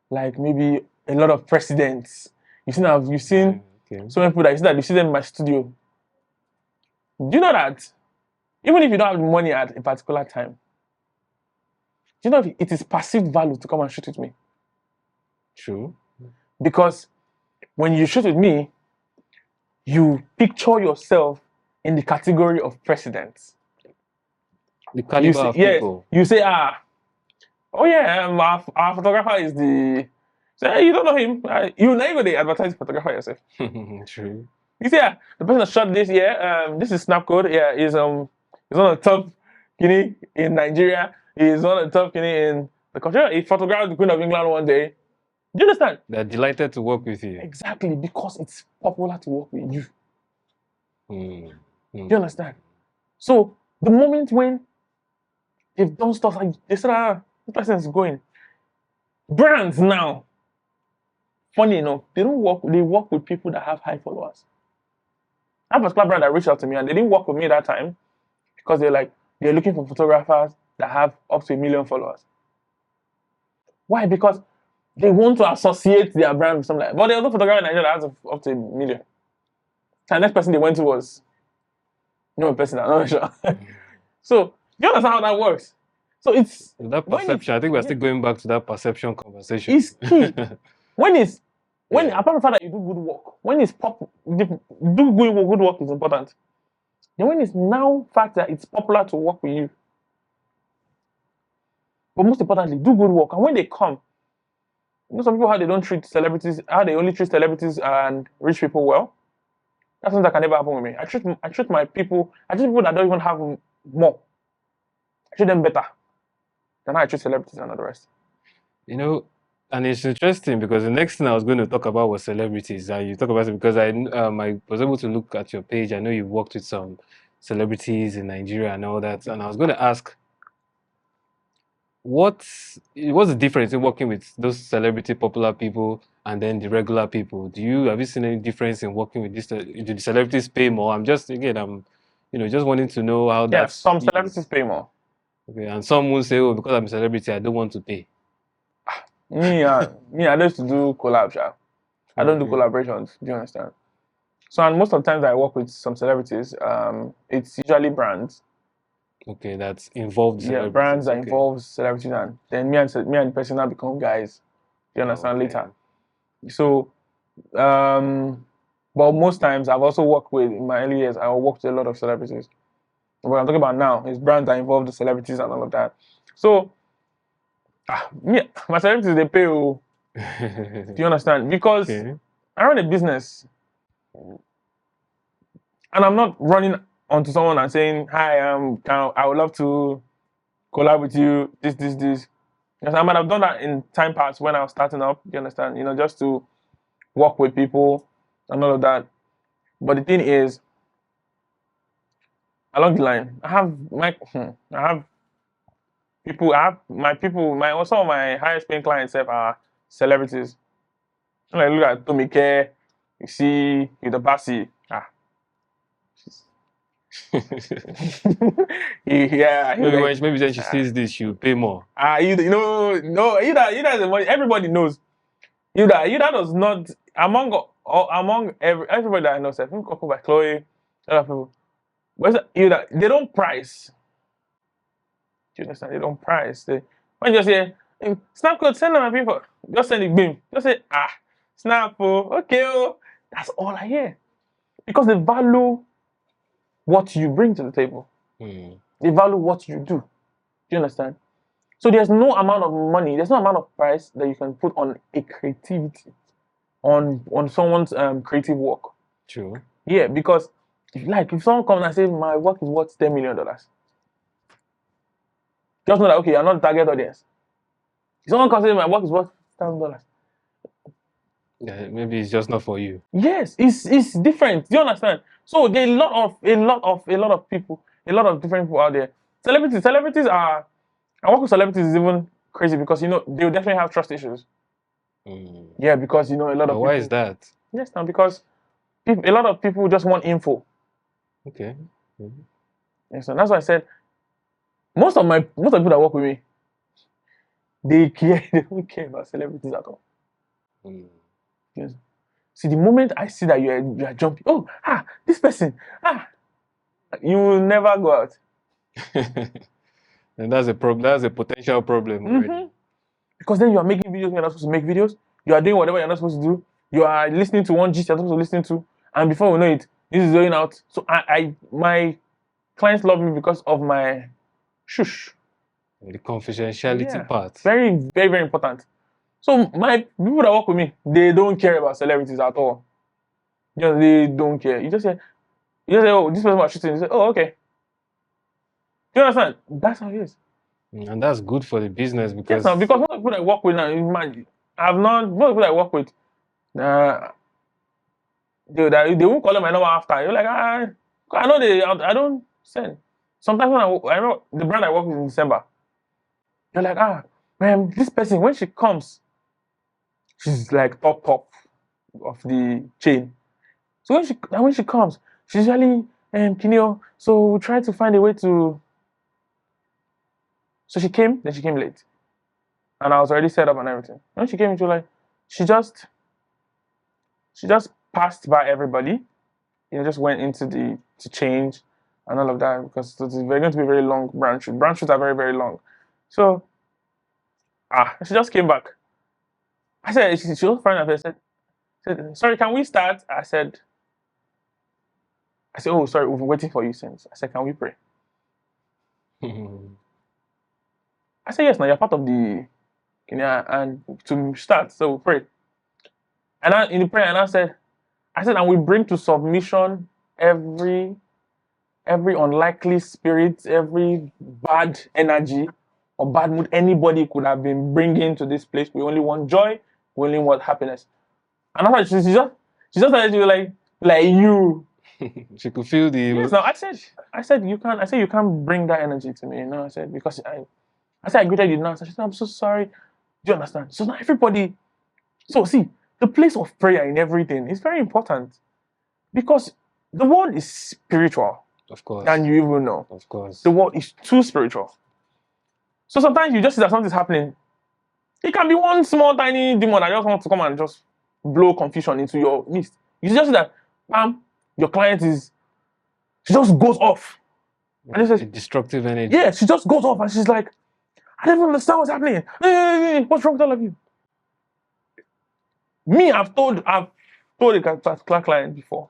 like maybe a lot of presidents. You've seen so many people that you see them in my studio. Do you know that even if you don't have the money at a particular time, do you know it is perceived value to come and shoot with me? True. Because when you shoot with me, you picture yourself in the category of presidents. The caliber of people. You say, oh yeah, our photographer is the. So you don't know him. You never they advertise photographer yourself. True. You see, the person that shot this this is Snapcode. Yeah, he's one of the top kidney in Nigeria. He's one of the top kidney in the country. He photographed the Queen of England one day. Do you understand? They're delighted to work with you. Exactly, because it's popular to work with you. Do you understand? So the moment when they've done stuff like they said, this person is going. Brands now, funny enough, they work with people that have high followers. I have a particular brand that reached out to me and they didn't work with me that time because they're looking for photographers that have up to 1 million followers. Why? Because they want to associate their brand with something like that. But there's no photographer in Nigeria that has up to 1 million. The next person they went to was a person I'm not sure. So you understand how that works? So it's that perception. I think we're still going back to that perception conversation. It's key. apart from the fact that you do good work, when it's good work is important. Then when it's now fact that it's popular to work with you, but most importantly, do good work. And when they come, some people how they don't treat celebrities, how they only treat celebrities and rich people well. That's something that can never happen with me. I treat my people. I treat people that don't even have more. I treat them better than how I treat celebrities and all the rest. And it's interesting because the next thing I was going to talk about was celebrities. And you talk about it because I was able to look at your page. I know you've worked with some celebrities in Nigeria and all that. And I was going to ask, what's the difference in working with those celebrity popular people and then the regular people? Have you seen any difference in working with this? Do the celebrities pay more? I'm just wanting to know how that. Some celebrities pay more. Okay, and some will say, "Oh, because I'm a celebrity, I don't want to pay." Me, I used to do collabs. I don't do collaborations. Do you understand? So, and most of the times I work with some celebrities, it's usually brands. Okay, that's involved. Yeah, brands that involve celebrities, and then me and the person now become guys. Do you understand later? So, but most times I've also worked with in my early years. I worked with a lot of celebrities. What I'm talking about now is brands that involve the celebrities and all of that. So, my celebrities they pay. Do you understand? Because I run a business, and I'm not running onto someone and saying, "Hi, I would love to collab with you." This. Because I might have done that in time past when I was starting up. Do you understand? Just to work with people and all of that. But the thing is, along the line, some of my highest paying clients are celebrities. When I look at Tomike, you see Udabasi. Maybe when she sees this, she'll pay more. You that the money. Everybody knows. You that does not among everybody that I know. Say, couple by Chloe, other people. But they don't price. Do you understand? They don't price. When you just say, Snapcode, send them my people. Just send the beam. Just say, Snap, okay, that's all I hear. Because they value what you bring to the table. They value what you do. Do you understand? So there's no amount of money, there's no amount of price that you can put on a creativity, on someone's creative work. True. Yeah, because if someone comes and says my work is worth $10 million, just know that you're not the target audience. If someone comes and says my work is worth $1,000, maybe it's just not for you. Yes, it's different. Do you understand? So there are a lot of people, a lot of different people out there. Celebrities are. I work with celebrities is even crazy because they will definitely have trust issues. Yeah, because a lot of people. Why is that? Yes, now because a lot of people just want info. Okay. Yes, and that's why I said most of the people that work with me, they don't care about celebrities at all. Yes. See, the moment I see that you are jumping, this person, you will never go out. And that's a problem. That's a potential problem already. Because then you are making videos when you're not supposed to make videos. You are doing whatever you're not supposed to do. You are listening to one gist you're not supposed to listen to, and before we know it, this is going out. So my clients love me because of my shush. The confidentiality part. Very, very, very important. So my people that work with me, they don't care about celebrities at all. They don't care. You just say, oh, this person was shooting. You say, oh, okay. Do you understand? That's how it is. And that's good for the business because most of the people I work with now, most of the people I work with, they won't call them my number after. You're like, I know I don't send. Sometimes when I know the brand I work with in December, they're like, man, this person, when she comes, she's like top of the chain. So when she comes, she's usually, Kineo, so we try to find a way to. So she came, then she came late. And I was already set up and everything. When she came into like, she just passed by everybody, just went into to change and all of that because it's going to be a very long brand shoot. Brand shoots are very, very long. So, she just came back. I said, she was fine. I said, sorry, can we start? I said, oh, sorry, we've been waiting for you since. I said, can we pray? I said, yes, now you're part of the, and to start, so we pray. And in the prayer, and I said, and we bring to submission every unlikely spirit, every bad energy or bad mood anybody could have been bringing to this place. We only want joy. We only want happiness. And I thought she just started to be like you. She could feel the. Yes. Now I said you can't. I said you can't bring that energy to me. I said because I greeted you now. She said I'm so sorry. Do you understand? So now everybody. So see, the place of prayer in everything is very important because the world is spiritual. Of course. And you even know. Of course. The world is too spiritual. So sometimes you just see that something's happening. It can be one small tiny demon that just wants to come and just blow confusion into your midst. You just see that, your client she just goes off. And it says, destructive energy. Yeah, she just goes off and she's like, I don't even understand what's happening. What's wrong with all of you? Me, I've told a client before.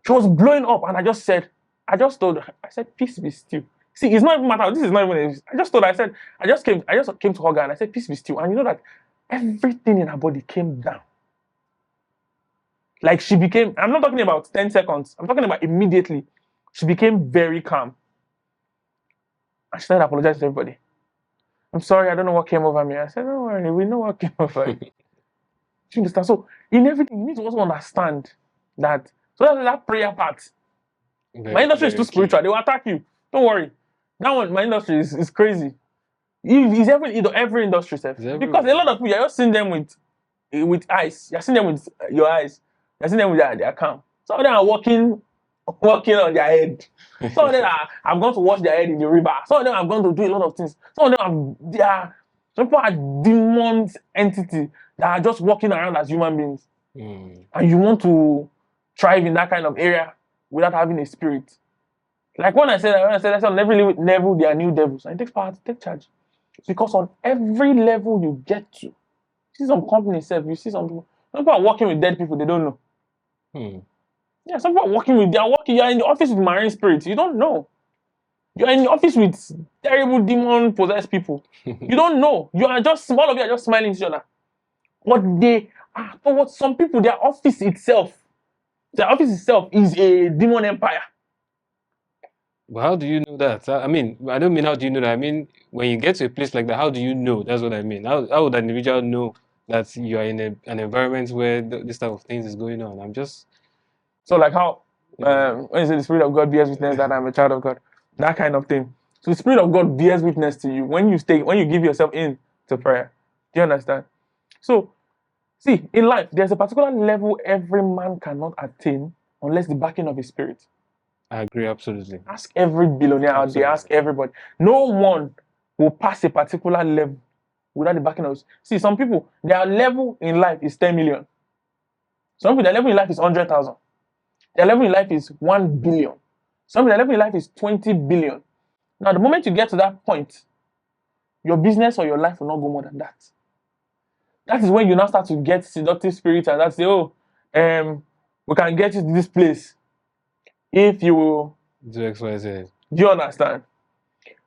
She was blowing up and I just told her, I said, peace be still. See, it's not even matter. This is not even. I just told her, I just came to hug her and I said, peace be still. And you know that everything in her body came down. Like she became, I'm not talking about 10 seconds. I'm talking about immediately. She became very calm. And she started apologizing to everybody. I'm sorry, I don't know what came over me. I said, don't worry, we know what came over you. You understand? So in everything, you need to also understand that. So that's that prayer part. My industry is too spiritual. They will attack you. Don't worry. That one, my industry is crazy. It's every industry, because a lot of people, you're just seeing them with eyes. You're seeing them with your eyes. You're seeing them with their account. Some of them are walking on their head. Some of them have gone to wash their head in the river. Some of them have gone to do a lot of things. Some of them some people are demons entity that are just walking around as human beings. And you want to thrive in that kind of area without having a spirit. Like when I said on every level there are new devils. And it takes power to take charge. Because on every level you get to, you see some companies, you see some people are working with dead people they don't know. Yeah, some people are you're in the office with marine spirits, you don't know. You're in the office with terrible demon possessed people. You don't know. All of you are just smiling at each other. But some people, their office itself is a demon empire. But how do you know that? I mean, I don't mean how do you know that. I mean, when you get to a place like that, how do you know? That's what I mean. How would an individual know that you are in an environment where this type of things is going on? I'm just... So like how, when you say the Spirit of God bears witness that I'm a child of God, that kind of thing. So the Spirit of God bears witness to you when you give yourself in to prayer. Do you understand? So See, in life, there's a particular level every man cannot attain unless the backing of his spirit. I agree, absolutely. Ask every billionaire out there, ask everybody. No one will pass a particular level without the backing of his. See, some people, their level in life is 10 million. Some people, their level in life is 100,000. Their level in life is 1 billion. Some people, their level in life is 20 billion. Now, the moment you get to that point, your business or your life will not go more than that. That is when you now start to get seductive spirits and that say, oh, we can get you to this place if you will do X, Y, Z. Do you understand?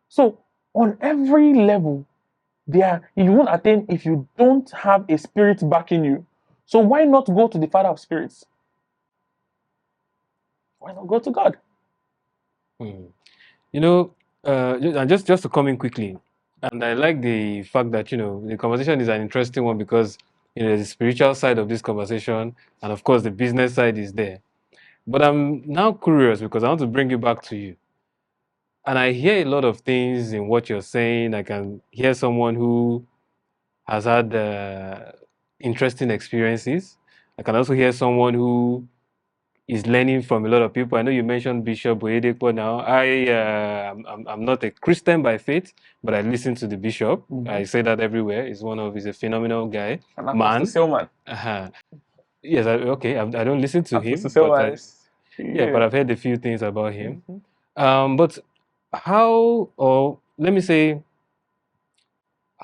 So on every level, you won't attain if you don't have a spirit backing you. So why not go to the Father of Spirits? Why not go to God? You know, and just to come in quickly, and I like the fact that the conversation is an interesting one because there's the spiritual side of this conversation, and of course the business side is there. But I'm now curious because I want to bring it back to you. And I hear a lot of things in what you're saying. I can hear someone who has had interesting experiences. I can also hear someone who is learning from a lot of people. I know you mentioned Bishop Oyedepo now. I'm not a Christian by faith, but I listen to the Bishop. I say that everywhere. He's a phenomenal guy. Man. Yes, okay. I don't listen to him, but but I've heard a few things about him. But let me say,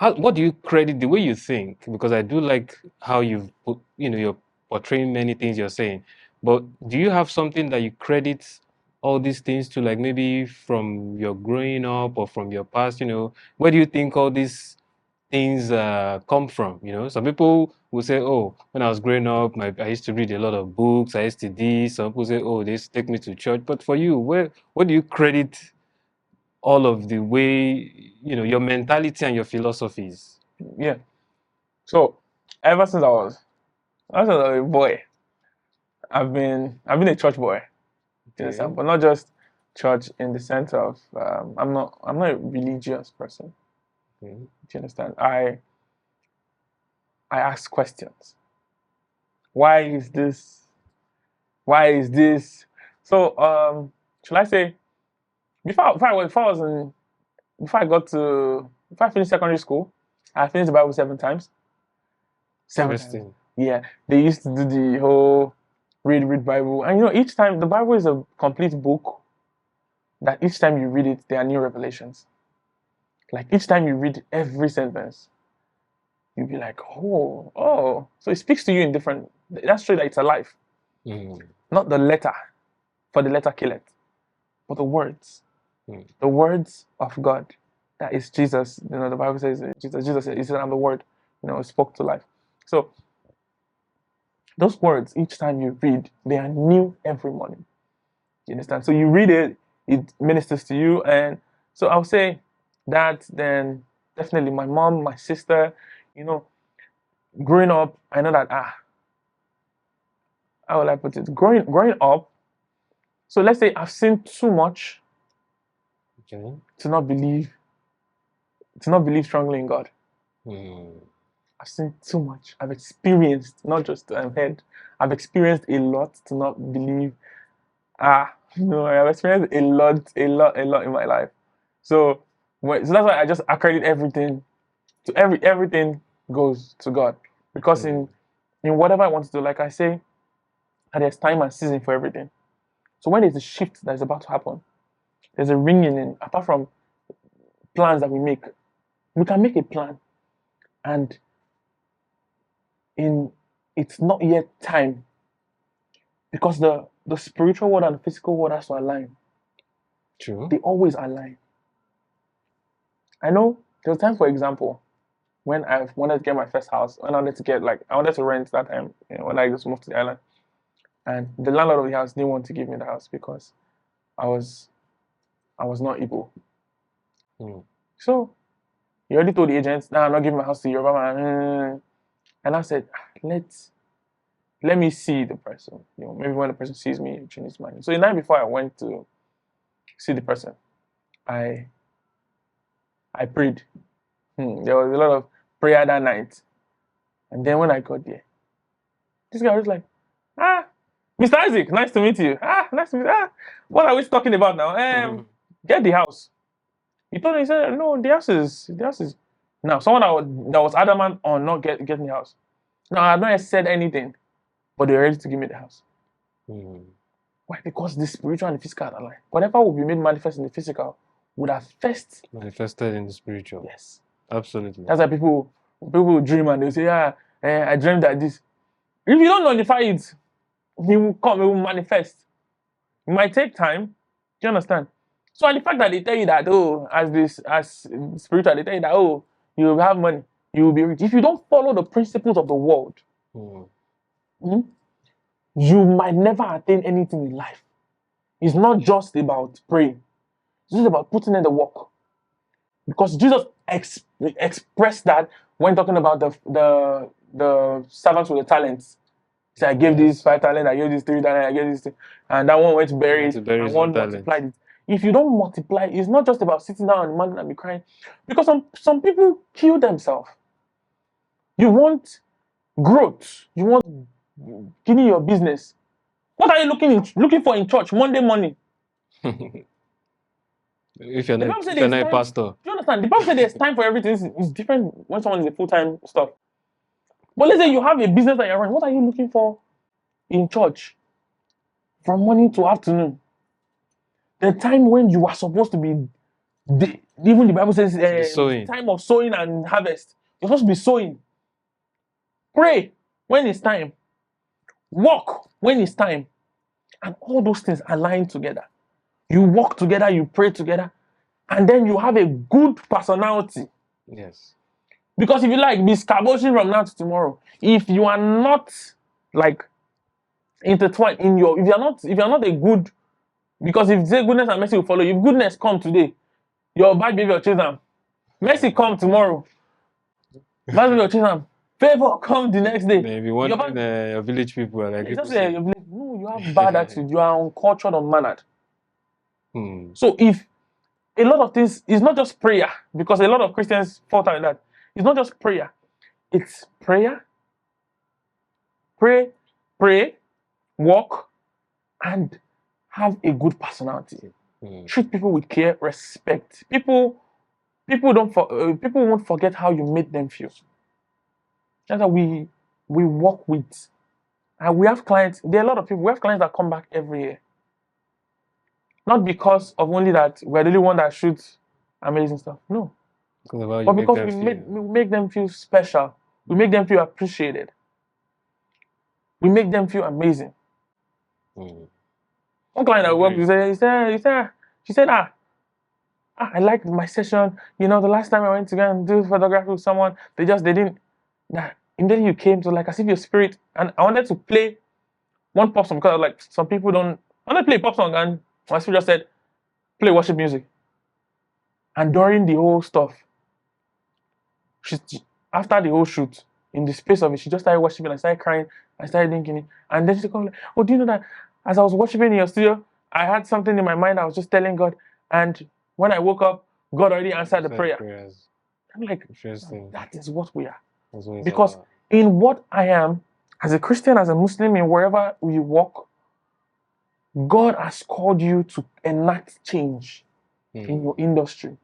what do you credit the way you think? Because I do like how you've put, you're portraying many things you're saying. But do you have something that you credit all these things to, like maybe from your growing up or from your past? Where do you think all these things come from? Some people will say, oh, when I was growing up, I used to read a lot of books. I used to this. Some people say, oh, they used to take me to church. But for you, what do you credit all of the way, your mentality and your philosophies? Yeah. So ever since I was a boy, I've been a church boy. Okay. But not just church in the sense of I'm not a religious person. Okay. Do you understand? I ask questions. Why is this? Why is this? So should I say before I finished secondary school, I finished the Bible 7 times. 7 times. Yeah. They used to do the whole read Bible. And each time the Bible is a complete book that each time you read it, there are new revelations. Like each time you read every sentence, you'll be like, oh. So it speaks to you in different. That's true that it's alive. Not the letter, for the letter kill it, but the words. The words of God. That is Jesus. The Bible says Jesus said, I'm the word, spoke to life. So those words, each time you read, they are new every morning. You understand? So you read it, it ministers to you. And so I'll say that then definitely my mom, my sister, growing up, I know that how will I put it? Growing up, so let's say I've seen too much to not believe strongly in God. I've seen too much. I've experienced, not just heard, I've experienced a lot to not believe. I've experienced a lot in my life. So that's why I just accredit everything to everything goes to God. Because in whatever I want to do, like I say, there's time and season for everything. So when there's a shift that is about to happen, there's a ringing in. Apart from plans that we make, we can make a plan, and it's not yet time, because the spiritual world and the physical world has to align. True. They always align. I know there was time, for example, when I wanted to get my first house, when I wanted to rent that time, when I just moved to the island. And the landlord of the house didn't want to give me the house because I was not able. So he already told the agents, I'm not giving my house to Yoruba man. And I said, let me see the person. Maybe when the person sees me, he'll change his mind. So the night before I went to see the person, I prayed. There was a lot of prayer that night. And then when I got there, This guy was like, Mr. Isaac, nice to meet you. Nice to meet you. What are we talking about now? Get the house. He told me, he said, no, the house is. Now, someone that was adamant on not getting the house. Now, I have not yet said anything, but they're ready to give me the house. Why? Because the spiritual and the physical are aligned. Whatever will be made manifest in the physical would have first manifested in the spiritual. Yes. Absolutely. That's why people dream and they say, I dreamed that this. If you don't nullify it, it will come, it will manifest. It might take time. Do you understand? So, and the fact that they tell you that, as spiritual, they tell you that, you will have money, you will be rich. If you don't follow the principles of the world, you might never attain anything in life. It's not just about praying. It's just about putting in the work. Because Jesus expressed that when talking about the servants with the talents. He said, I gave these 5 talents, I gave these 3 talents, I gave this, and that one went to bury it, and one multiplied it. If you don't multiply, it's not just about sitting down on the mountain and be crying. Because some people kill themselves. You want growth. You want getting your business. What are you looking for in church Monday morning? If you're not a pastor. Do you understand? The Bible said there's time for everything. It's different when someone is a full-time stuff. But let's say you have a business that you're running. What are you looking for in church from morning to afternoon? The time when you are supposed to be, even the Bible says, time of sowing and harvest. You're supposed to be sowing. Pray when it's time. Walk when it's time. And all those things align together. You walk together, you pray together, and then you have a good personality. Yes. Because if you like, be scaboshing from now to tomorrow. If you are not like intertwined in if you're not a good, because if say goodness and mercy will follow you, if goodness come today, your bad behavior chase them. Mercy come tomorrow. Bad behavior chase them. Favor come the next day. Maybe one your village people are like, no, you have bad attitude. You are uncultured, unmannered. So if a lot of things, it's not just prayer, because a lot of Christians fall out in that. It's not just prayer. It's prayer, pray, walk, and have a good personality. Treat people with care, respect. People won't forget how you made them feel. That's how we work with. And we have clients, there are a lot of people, we have clients that come back every year. Not because of only that we're the only one that shoots amazing stuff. No. But because we make them feel special. We make them feel appreciated. We make them feel amazing. One client that worked, she said, I liked my session. You know, the last time I went to go and do photography with someone, they didn't. Immediately you came to like as if your spirit, and I wanted to play one pop song because like some people don't. I wanted to play a pop song, and my spirit just said, play worship music. And during the whole stuff, after the whole shoot, in the space of it, she just started worshiping. I started crying. I started thinking it. And then she called me, oh, do you know that as I was worshiping in your studio, I had something in my mind. I was just telling God. And when I woke up, God already answered the prayer. I'm like, that is what we are. Because in what I am, as a Christian, as a Muslim, in wherever we walk, God has called you to enact change in your industry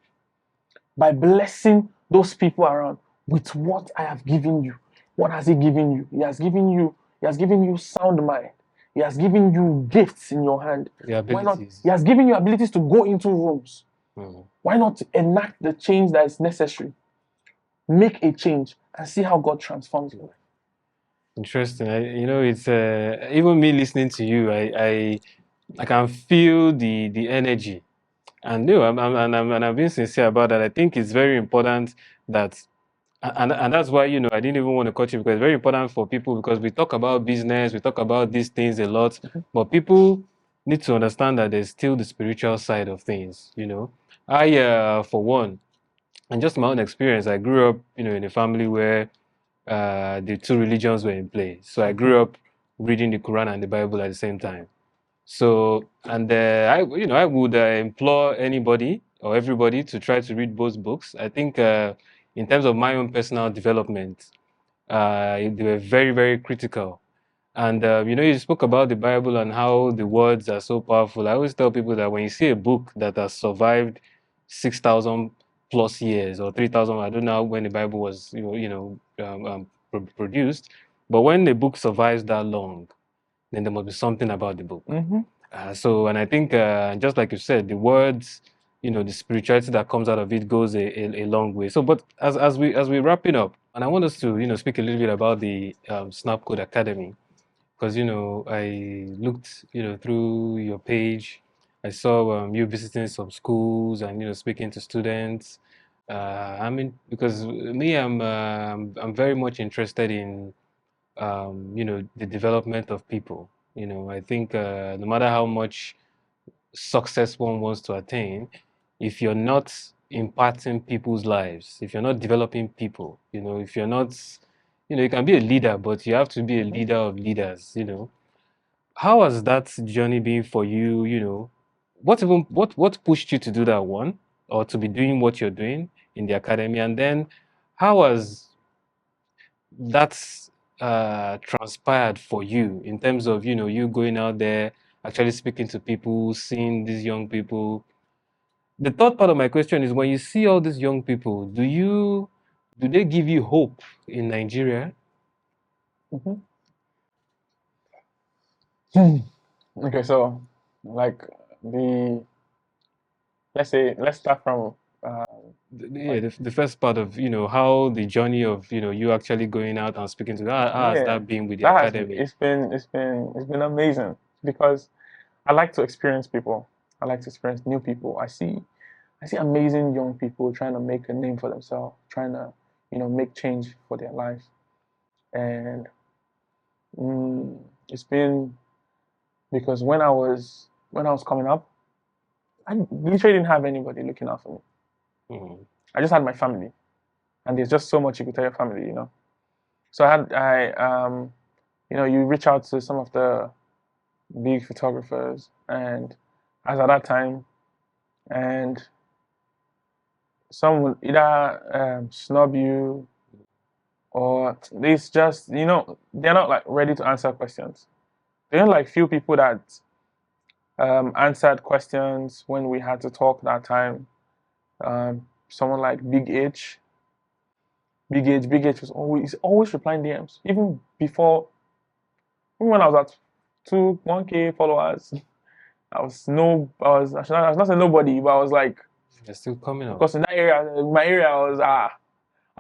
by blessing those people around with what I have given you. What has He given you? He has given you sound mind. He has given you gifts in your hand. Why not? He has given you abilities to go into rooms. Why not enact the change that is necessary? Make a change and see how God transforms you. Interesting. It's even me listening to you. I can feel the energy, and I'm being sincere about that. I think it's very important that, and that's why I didn't even want to cut you, because it's very important for people, because we talk about business, we talk about these things a lot, but people need to understand that there's still the spiritual side of things. I for one, and just my own experience, I grew up in a family where the two religions were in play. So I grew up reading the Quran and the Bible at the same time. So, and I would implore anybody or everybody to try to read both books. I think in terms of my own personal development, they were very, very critical. And you spoke about the Bible and how the words are so powerful. I always tell people that when you see a book that has survived 6,000 plus years or 3,000, I don't know when the Bible was produced, but when the book survives that long, then there must be something about the book. And I think just like you said, the words, the spirituality that comes out of it goes a long way. So, but as we wrapping up, and I want us to speak a little bit about the Snapcode Academy, because I looked through your page. I saw you visiting some schools and speaking to students. I mean, because me, I'm very much interested in the development of people. I think no matter how much success one wants to attain, if you're not imparting people's lives, if you're not developing people, if you're not, you can be a leader, but you have to be a leader of leaders. How has that journey been for you? What pushed you to do that one, or to be doing what you're doing in the academy? And then how has that transpired for you in terms of you going out there, actually speaking to people, seeing these young people? The third part of my question is, when you see all these young people, do they give you hope in Nigeria? Okay, so like let's start from The first part of how the journey of you actually going out and speaking to, how has yeah, that been with the that has academy? it's been amazing because I like to experience people. I like to experience new people. I see amazing young people trying to make a name for themselves, trying to make change for their life, and it's been because when I was coming up, I literally didn't have anybody looking out for me. Mhm. I just had my family, and there's just so much you could tell your family. So you reach out to some of the big photographers, and as at that time, and some will either snub you, or it's just they're not like ready to answer questions. There are like few people that answered questions when we had to talk that time. Someone like Big H was always replying DMs, even before, even when I was at 1K followers. I was not saying nobody, but I was like, They're still coming up. because in that area, in my area, I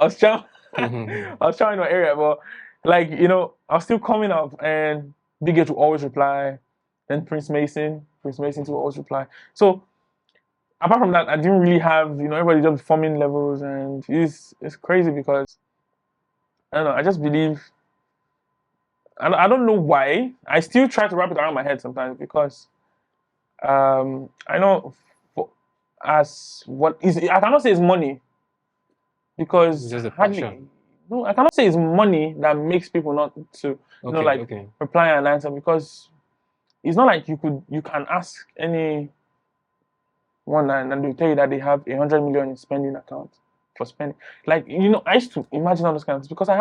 was trying, Mhm. I was trying my area, but like I was still coming up, and Big H would always reply. Then Prince Mason would always reply. So apart from that, I didn't really have everybody just forming levels, and it's crazy because I don't know. I just believe. I don't know why. I still try to wrap it around my head sometimes because I know for, as what is I cannot say it's money It's because just a hardly passion. no I cannot say it's money that makes people not to Okay, like okay. reply and answer, because it's not like you can ask any one and they'll tell you that they have 100 million in spending account for spending. Like I used to imagine all those kinds because I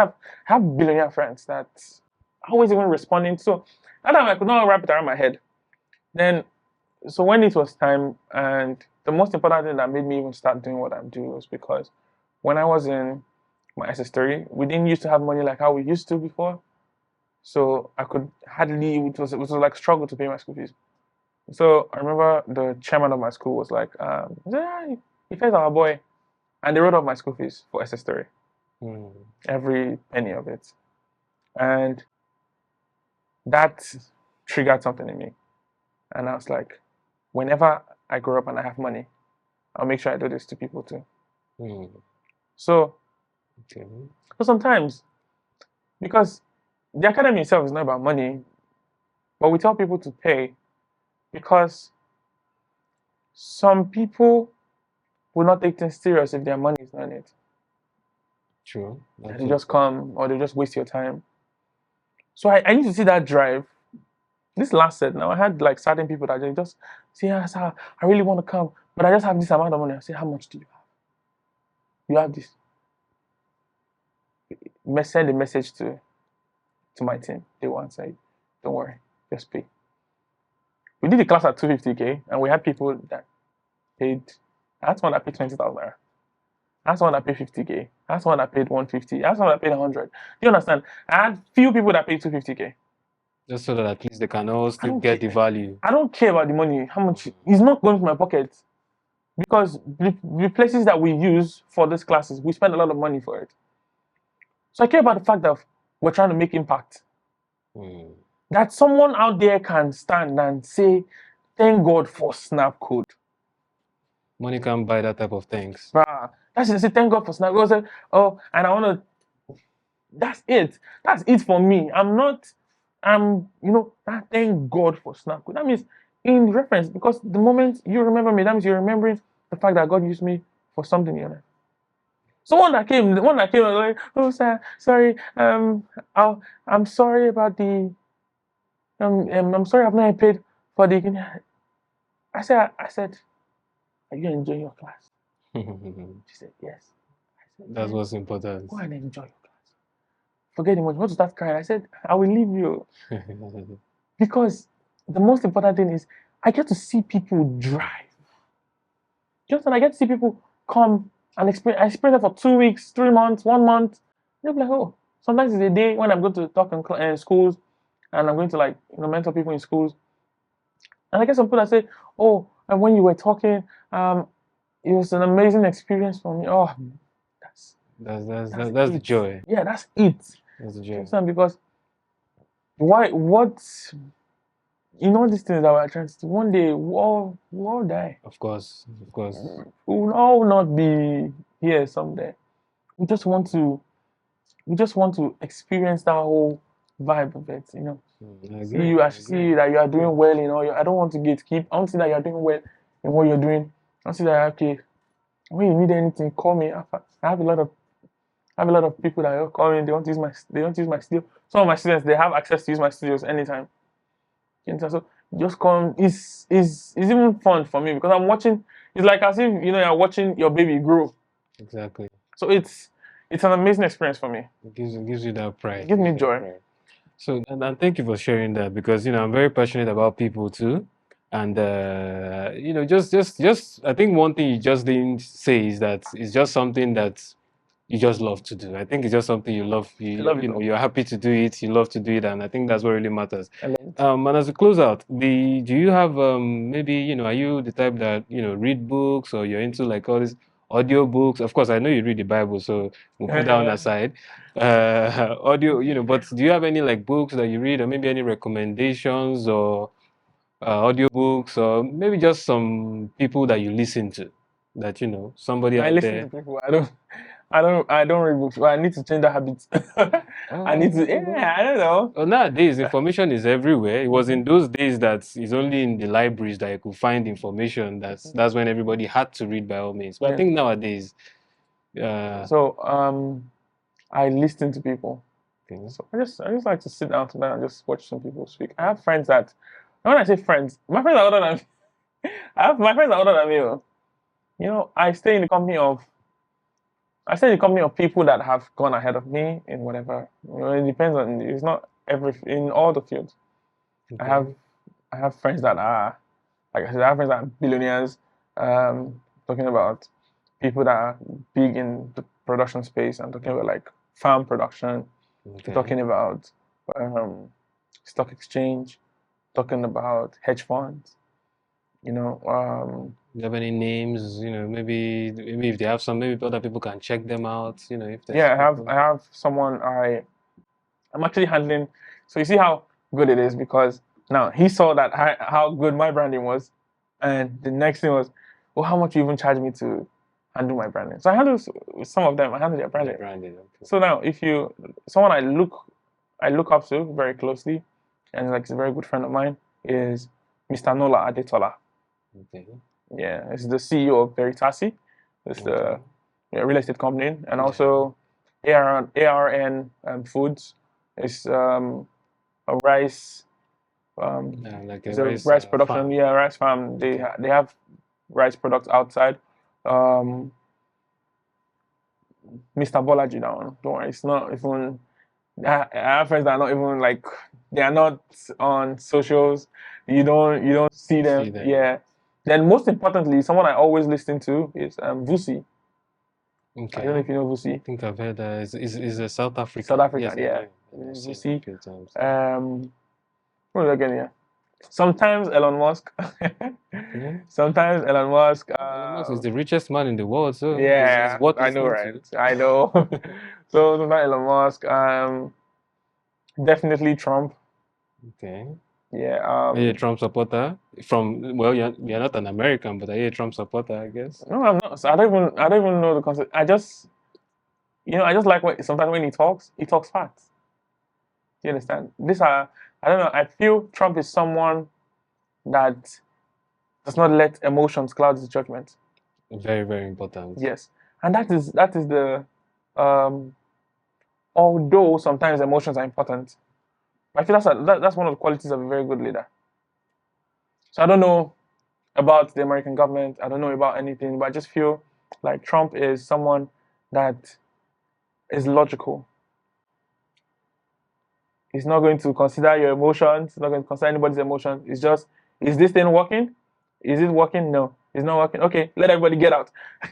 have billionaire friends that are always even responding. So that time I could not wrap it around my head. Then so when it was time, and the most important thing that made me even start doing what I'm doing was because when I was in my SS3, we didn't used to have money like how we used to before. So I could hardly it was like struggle to pay my school fees. So I remember the chairman of my school was like, yeah, he pays our boy. And they wrote off my school fees for SS3, Mm. every penny of it. And that triggered something in me. And I was like, whenever I grow up and I have money, I'll make sure I do this to people too. Mm. So, Okay. so sometimes, because the academy itself is not about money, but we tell people to pay because some people will not take things serious if their money is not in it. True. And they just Absolutely. come or they just waste your time. So I need to see that drive. This last set now, I had like certain people that they just say, yeah, sir, I really want to come, but I just have this amount of money. I say, how much do you have? You have this. Send a message to my team. They will answer you. Don't worry, just pay. We did the class at 250K, and we had people that paid. That's one that paid 20,000 naira. That's one that paid 50K. That's one that paid 150. That's one that paid 100. Do you understand? I had few people that paid 250K. Just so that at least they can all still get the value. I don't care about the money, how much. It's not going to my pocket. Because the places that we use for these classes, we spend a lot of money for it. So I care about the fact that we're trying to make impact. That someone out there can stand and say, thank God for Snapcode. Money can't buy that type of things. That's just say, thank God for Snapcode. Oh, and I want to. That's it. That's it for me. Thank God for Snapcode. That means in reference, because the moment you remember me, that means you're remembering the fact that God used me for something in your life. So the one that came was like, oh, sorry, I'm sorry about the, I'm sorry I've not paid for the. I said, are you enjoying your class? She said, yes. I said, that's what's important. Go and enjoy your class. Forget the money. What was that crying? I said, I will leave you. Because the most important thing is I get to see people drive. Just when I get to see people come and experience, I experience it for 2 weeks, 3 months, 1 month. They'll be like, oh, sometimes it's a day when I'm going to talk in schools and I'm going to mentor people in schools. And I get some people that say, oh, and when you were talking, it was an amazing experience for me. Oh, that's the joy. Yeah, that's it. That's the joy. Because in all these things that we're trying to do, one day we'll all die. Of course. We will all not be here someday. We just want to experience that whole vibe of it, see that you are doing well, I don't want to gatekeep. I want to see that you are doing well in what you're doing. I want to see that, okay, when you need anything, call me. I have a lot of people that are calling. They want to use my studio. Some of my students, they have access to use my studios anytime. So just come. It's even fun for me because I'm watching. It's like as if you're watching your baby grow. Exactly. So it's an amazing experience for me. It gives you that pride. It gives me joy. So and thank you for sharing that because I'm very passionate about people too, and just I think one thing you just didn't say is that it's just something that you just love to do. I think it's just something you love. You're happy to do it. You love to do it, and I think that's what really matters. And as we close out, do you have maybe are you the type that read books or you're into like all these audio books? Of course, I know you read the Bible, so we'll put that on the side. Audio, but do you have any like books that you read, or maybe any recommendations or audio books, or maybe just some people that you listen to that somebody out there? I listen to people. I don't read books. Well, I need to change that habit. I need to. Yeah, I don't know. Well, nowadays, information is everywhere. It was in those days that it's only in the libraries that you could find information. That's when everybody had to read by all means. But I think nowadays. I listen to people. So I just like to sit down tonight and just watch some people speak. I have friends that. When I say friends, my friends are older than me. My friends are older than me. I stay in the company of people that have gone ahead of me in whatever. It depends on. It's not in all the fields. Okay. I have friends that are, like I said, I have friends that are billionaires. Talking about people that are big in the production space. I'm talking about like farm production. Okay. Talking about stock exchange. Talking about hedge funds. Do you have any names? Maybe if they have some, maybe other people can check them out. If I have someone I'm actually handling. So you see how good it is because now he saw that how good my branding was, and the next thing was, well, how much you even charge me to handle my branding? So I handle some of them. I handle their branding. Okay. So now, someone I look up to very closely, and like he's a very good friend of mine, is Mr. Nola Adetola. Okay. Yeah, it's the CEO of Veritasi. It's the real estate company, and also ARN Foods. It's a rice. Like it's a rice production. Farm. Yeah, rice farm. They have rice products outside. Mr. Bolaji down. Don't worry, it's not even I have friends that are not even like, they are not on socials. You don't see them. Yeah. Then most importantly, someone I always listen to is Vusi. Okay. I don't know if you know Vusi. I think I've heard that. Is a South African. South African, Yes, yeah. I've seen Vusi. a few times. What was again? Yeah. Sometimes Elon Musk. Okay. Sometimes Elon Musk. Elon Musk is the richest man in the world, so Yeah, it's worth I know, listening right? I know. So sometimes Elon Musk. Definitely Trump. Okay. Yeah. Are you a Trump supporter? Well, you're not an American, but are you a Trump supporter, I guess? No, I'm not. So I don't even know the concept. I just like sometimes when he talks facts. Do you understand? I don't know. I feel Trump is someone that does not let emotions cloud his judgment. Very, very important. Yes, and that is the, um, although sometimes emotions are important, I feel that's one of the qualities of a very good leader. So I don't know about the American government. I don't know about anything, but I just feel like Trump is someone that is logical. He's not going to consider your emotions. He's not going to consider anybody's emotions. It's just, is this thing working? Is it working? No, it's not working. Okay, let everybody get out. Do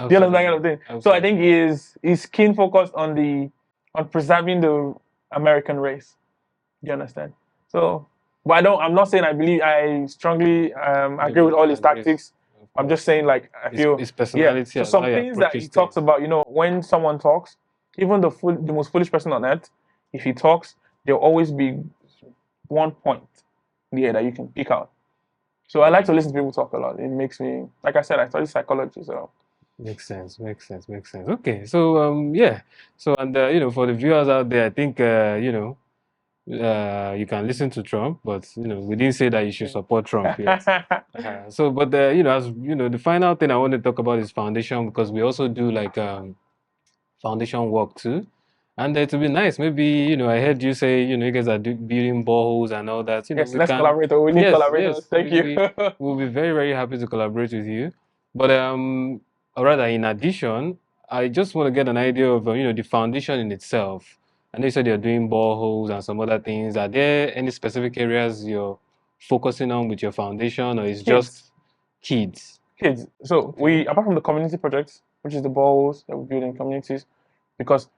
you understand that kind of thing? Absolutely. So I think he's keen focused on preserving the American race. Do you understand? So, but I'm not saying I strongly agree with all his tactics. I'm just saying, like, I feel, his yeah. personality So and how some he things that approaches he talks things. about, when someone talks, even the most foolish person on earth, if he talks, there'll always be one point there that you can pick out. So I like to listen to people talk a lot. It makes me, like I said, I study psychology, so Makes sense. Okay, so yeah. So and for the viewers out there, I think you can listen to Trump, but we didn't say that you should support Trump yet. So, but as the final thing I want to talk about is foundation, because we also do like foundation work too. And it would be nice. Maybe, I heard you say, you guys are building boreholes and all that. yes, We let's can, collaborate. We need yes, collaborators. Thank you. we'll be very, very happy to collaborate with you. But, or rather, in addition, I just want to get an idea of, the foundation in itself. I know you said you're doing boreholes and some other things. Are there any specific areas you're focusing on with your foundation, or is just kids? Kids. So we, apart from the community projects, which is the balls that we build in communities, because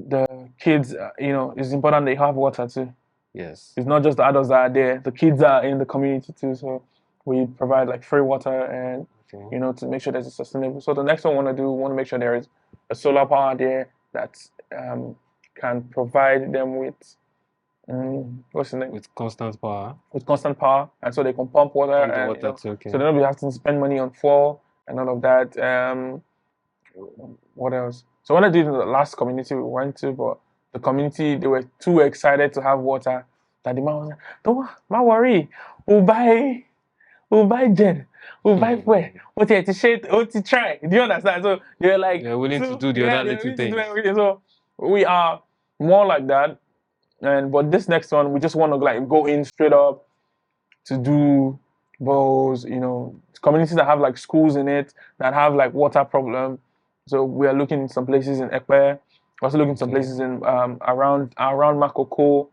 the kids, it's important they have water too. Yes. It's not just the adults that are there. The kids are in the community too. So we provide like free water and to make sure that it's sustainable. So the next one we want to make sure there is a solar power there that can provide them with what's the name? With constant power. With constant power, and so they can pump water, Pump the and water too, okay. so they don't be having to spend money on fuel and all of that. What else? So when I did the last community we went to, but the community, they were too excited to have water that the man was like, "Don't worry, we'll buy jet, we'll buy fuel, what you shade, what you try." Do you understand? So they're like, they're willing to do the other little things. So we are more like that. But this next one, we just want to like go in straight up to do bowls, communities that have like schools in it that have like water problem. So we are looking in some places in Ekpe, also looking some places in around Makoko,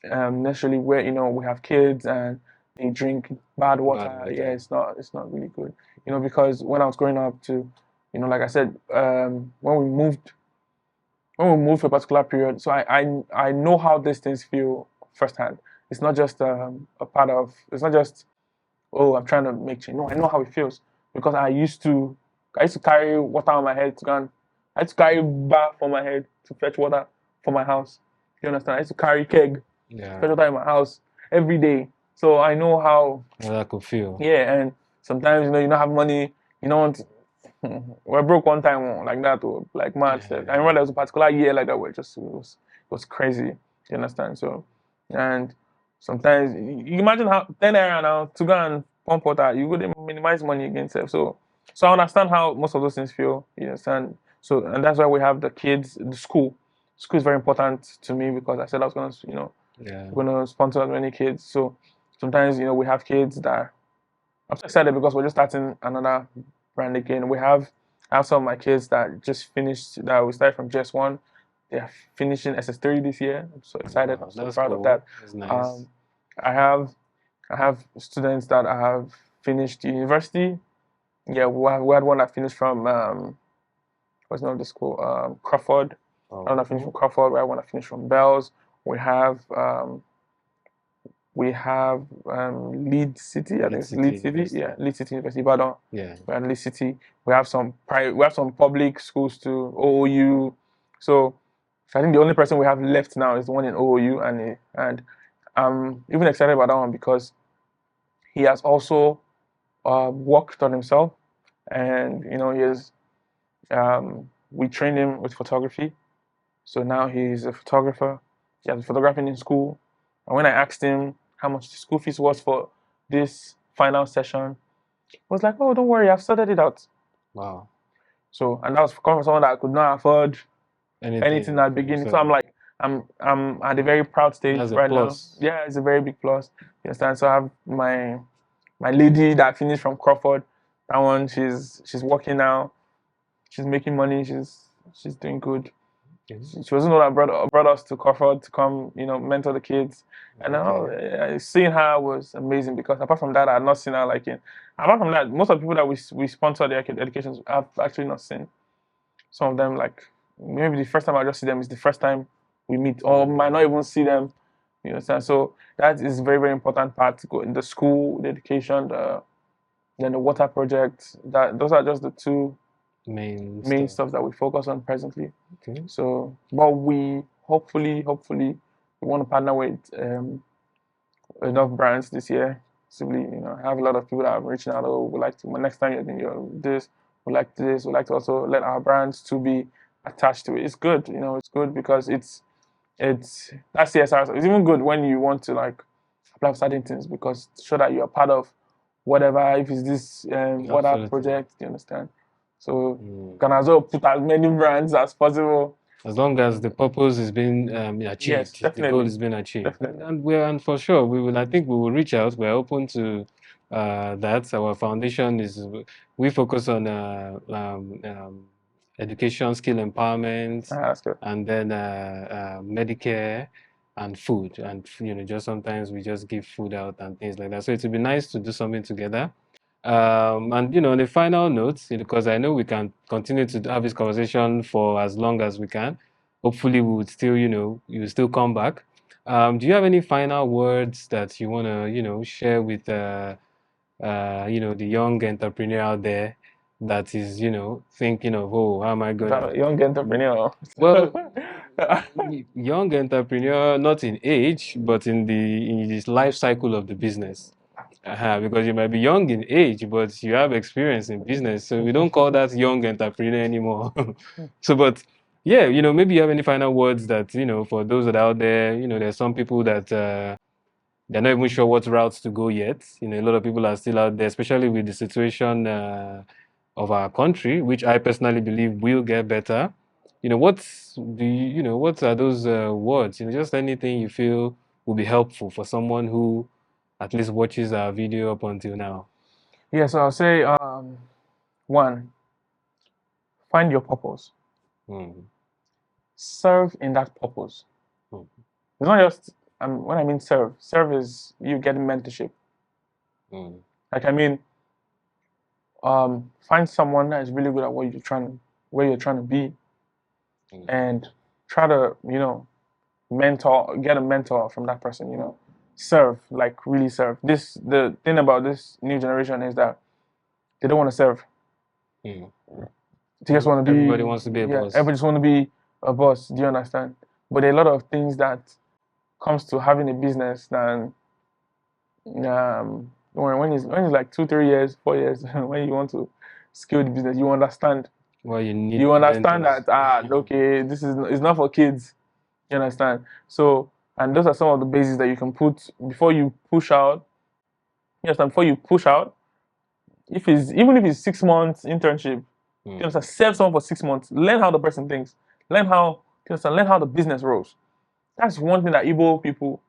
necessarily where we have kids and they drink bad water. Yeah, it's not really good. Because when I was growing up too, like I said, when we moved for a particular period, so I know how these things feel firsthand. It's not just it's not just, oh, I'm trying to make change. No, I know how it feels because I used to carry water on my head I used to carry bath on my head to fetch water for my house. You understand? I used to carry keg to fetch water in my house every day. So I know how that could feel. Yeah, and sometimes you don't have money, you don't want we're broke one time like that, or like mad. I remember there was a particular year like that where it was crazy. You understand? So, and sometimes you imagine how 10 naira now to go and pump water, you would minimize money against it. So I understand how most of those things feel. You understand? So, and that's why we have the kids, the school. School is very important to me because I said I was gonna sponsor as many kids. So sometimes we have kids that I'm so excited because we're just starting another brand again. I have some of my kids that just finished, that we started from just one. they're finishing SS3 this year. I'm so excited. Wow, I'm so that's proud cool. of that. That's nice. I have students that have finished university. Yeah, we had one that finished from what's the name of the school? Crawford. One that finished from Crawford. We have one that finished from Bells. We have Lead City. I think it's Lead City. Yeah, Lead City University, Ibadan. Yeah. We have Lead City. We have some private. We have some public schools too. OOU. So I think the only person we have left now is the one in OOU, and I'm even excited about that one because he has also worked on himself, and he has. We trained him with photography, so now he's a photographer. He has photographing in school, and when I asked him how much the school fees was for this final session, he was like, "Oh, don't worry, I've sorted it out." Wow. So, and that was coming from someone that could not afford anything at the beginning. So I'm like, I'm at a very proud stage right now. Yeah, it's a very big plus. You understand? So I have my lady that finished from Crawford. That one, she's working now. She's making money. She's doing good. She wasn't the one that brought us to Crawford to come, mentor the kids. And seeing her was amazing because apart from that, I had not seen her apart from that, most of the people that we sponsor their educations, I've actually not seen. Some of them, like maybe the first time I just see them is the first time we meet, or might not even see them. You understand? So that is a very, very important part to go in the school, the education, then the water project. Those are just the two main stuff that we focus on presently. Okay. So, but we hopefully we want to partner with enough brands this year. Simply, I have a lot of people that are reaching out. Oh, we like to next time you're doing this. We like this. We like to also let our brands to be attached to it. It's good. It's good because it's that CSR. It's even good when you want to apply for certain things because to show that you're part of whatever. If it's this water project, you understand. So you can as well put as many brands as possible. As long as the purpose is being achieved, yes, definitely. the goal is being achieved. Definitely. And for sure, I think we will reach out. We're open to that. Our foundation is, we focus on education, skill empowerment, that's good. and then Medicare and food. And, just sometimes we just give food out and things like that. So it would be nice to do something together. And on the final note, because I know we can continue to have this conversation for as long as we can. Hopefully, we would still, you still come back. Do you have any final words that you want to, share with, the young entrepreneur out there that is, thinking of, oh, how am I going to? Young entrepreneur. Well, young entrepreneur, not in age, but in this life cycle of the business. Because you might be young in age, but you have experience in business. So we don't call that young entrepreneur anymore. So, but yeah, maybe you have any final words that, for those that are out there, there's some people that they're not even sure what routes to go yet. A lot of people are still out there, especially with the situation of our country, which I personally believe will get better. What are those words? Just anything you feel will be helpful for someone who at least watches our video up until now. Yeah, so I'll say, one, find your purpose. Serve in that purpose. It's not just, when I mean serve is you getting mentorship. Find someone that is really good at where you're trying to be, and try to, get a mentor from that person. Serve, really serve. The thing about this new generation is that they don't want to serve. They just want to be. Everybody wants to be a boss. Everybody just want to be a boss. Do you understand? But there are a lot of things that comes to having a business than when it's like 2-3 years, 4 years, when you want to scale the business, you understand. Well, you understand that okay, this is it's not for kids. You understand? So, and those are some of the bases that you can put before you push out. You understand? Before you push out, even if it's 6 months internship, you understand? Serve someone for 6 months. Learn how the person thinks. Learn how the business rolls. That's one thing that Igbo people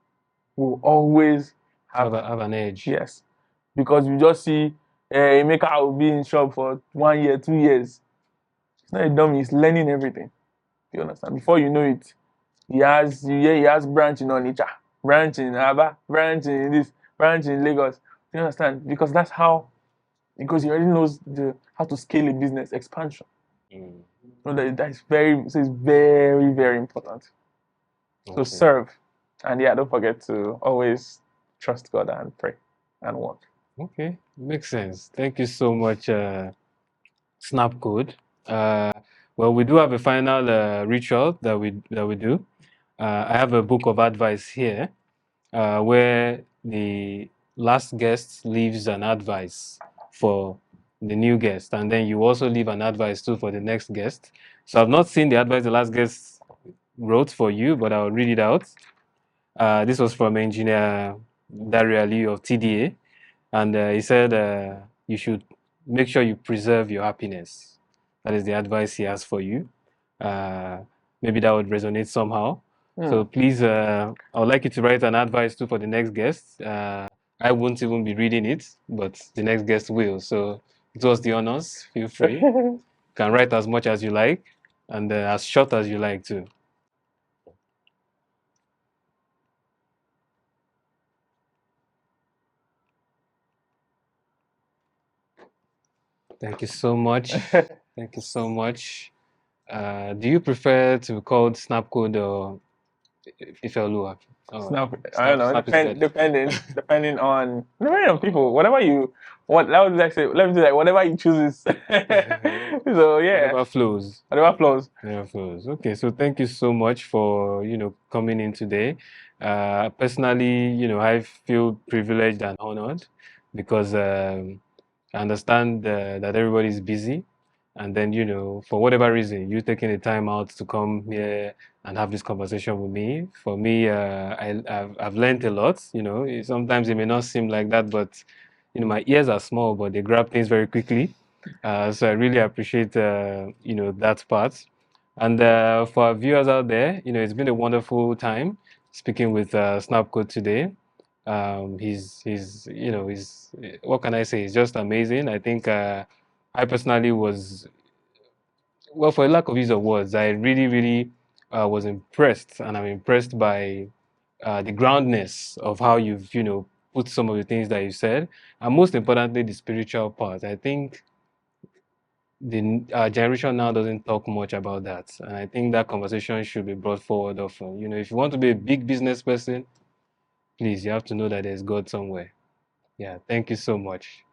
will always have an edge. Yes, because you just see Emeka will be in shop for 1 year, 2 years. It's not a dummy. He's learning everything. You understand? Before you know it, he has branch in Onitsha, branch in Aba, branch in this, branch in Lagos. You understand? Because he already knows how to scale a business expansion. So it's very, very important. So serve. And yeah, don't forget to always trust God and pray and work. Okay, makes sense. Thank you so much, Snapcode. Well, we do have a final ritual that we do. I have a book of advice here, where the last guest leaves an advice for the new guest, and then you also leave an advice too for the next guest. So I've not seen the advice the last guest wrote for you, but I'll read it out. This was from Engineer Dariali of TDA, and he said you should make sure you preserve your happiness. That is the advice he has for you. Maybe that would resonate somehow. So please, I would like you to write an advice too for the next guest. I won't even be reading it, but the next guest will. So it was the honors. Feel free. You can write as much as you like, and as short as you like too. Thank you so much. Thank you so much. Do you prefer to be called Snapcode or Ifeoluwa? I don't know. Depending on people. Let me say like whatever you choose. So yeah. Whatever flows. Whatever flows. Whatever flows. Okay, so thank you so much for coming in today. Personally, I feel privileged and honored because I understand that everybody's busy, and then for whatever reason you taking the time out to come here and have this conversation with me. For me, I've learned a lot. Sometimes it may not seem like that, but my ears are small, but they grab things very quickly. So I really appreciate that part. And for our viewers out there, it's been a wonderful time speaking with Snapcode today. He's what can I say? He's just amazing. I think I personally was, well, for a lack of use of words, I really, really was impressed, and I'm impressed by the groundness of how you've, put some of the things that you said, and most importantly, the spiritual part. I think the generation now doesn't talk much about that, and I think that conversation should be brought forward often. If you want to be a big business person, please, you have to know that there's God somewhere. Yeah, thank you so much.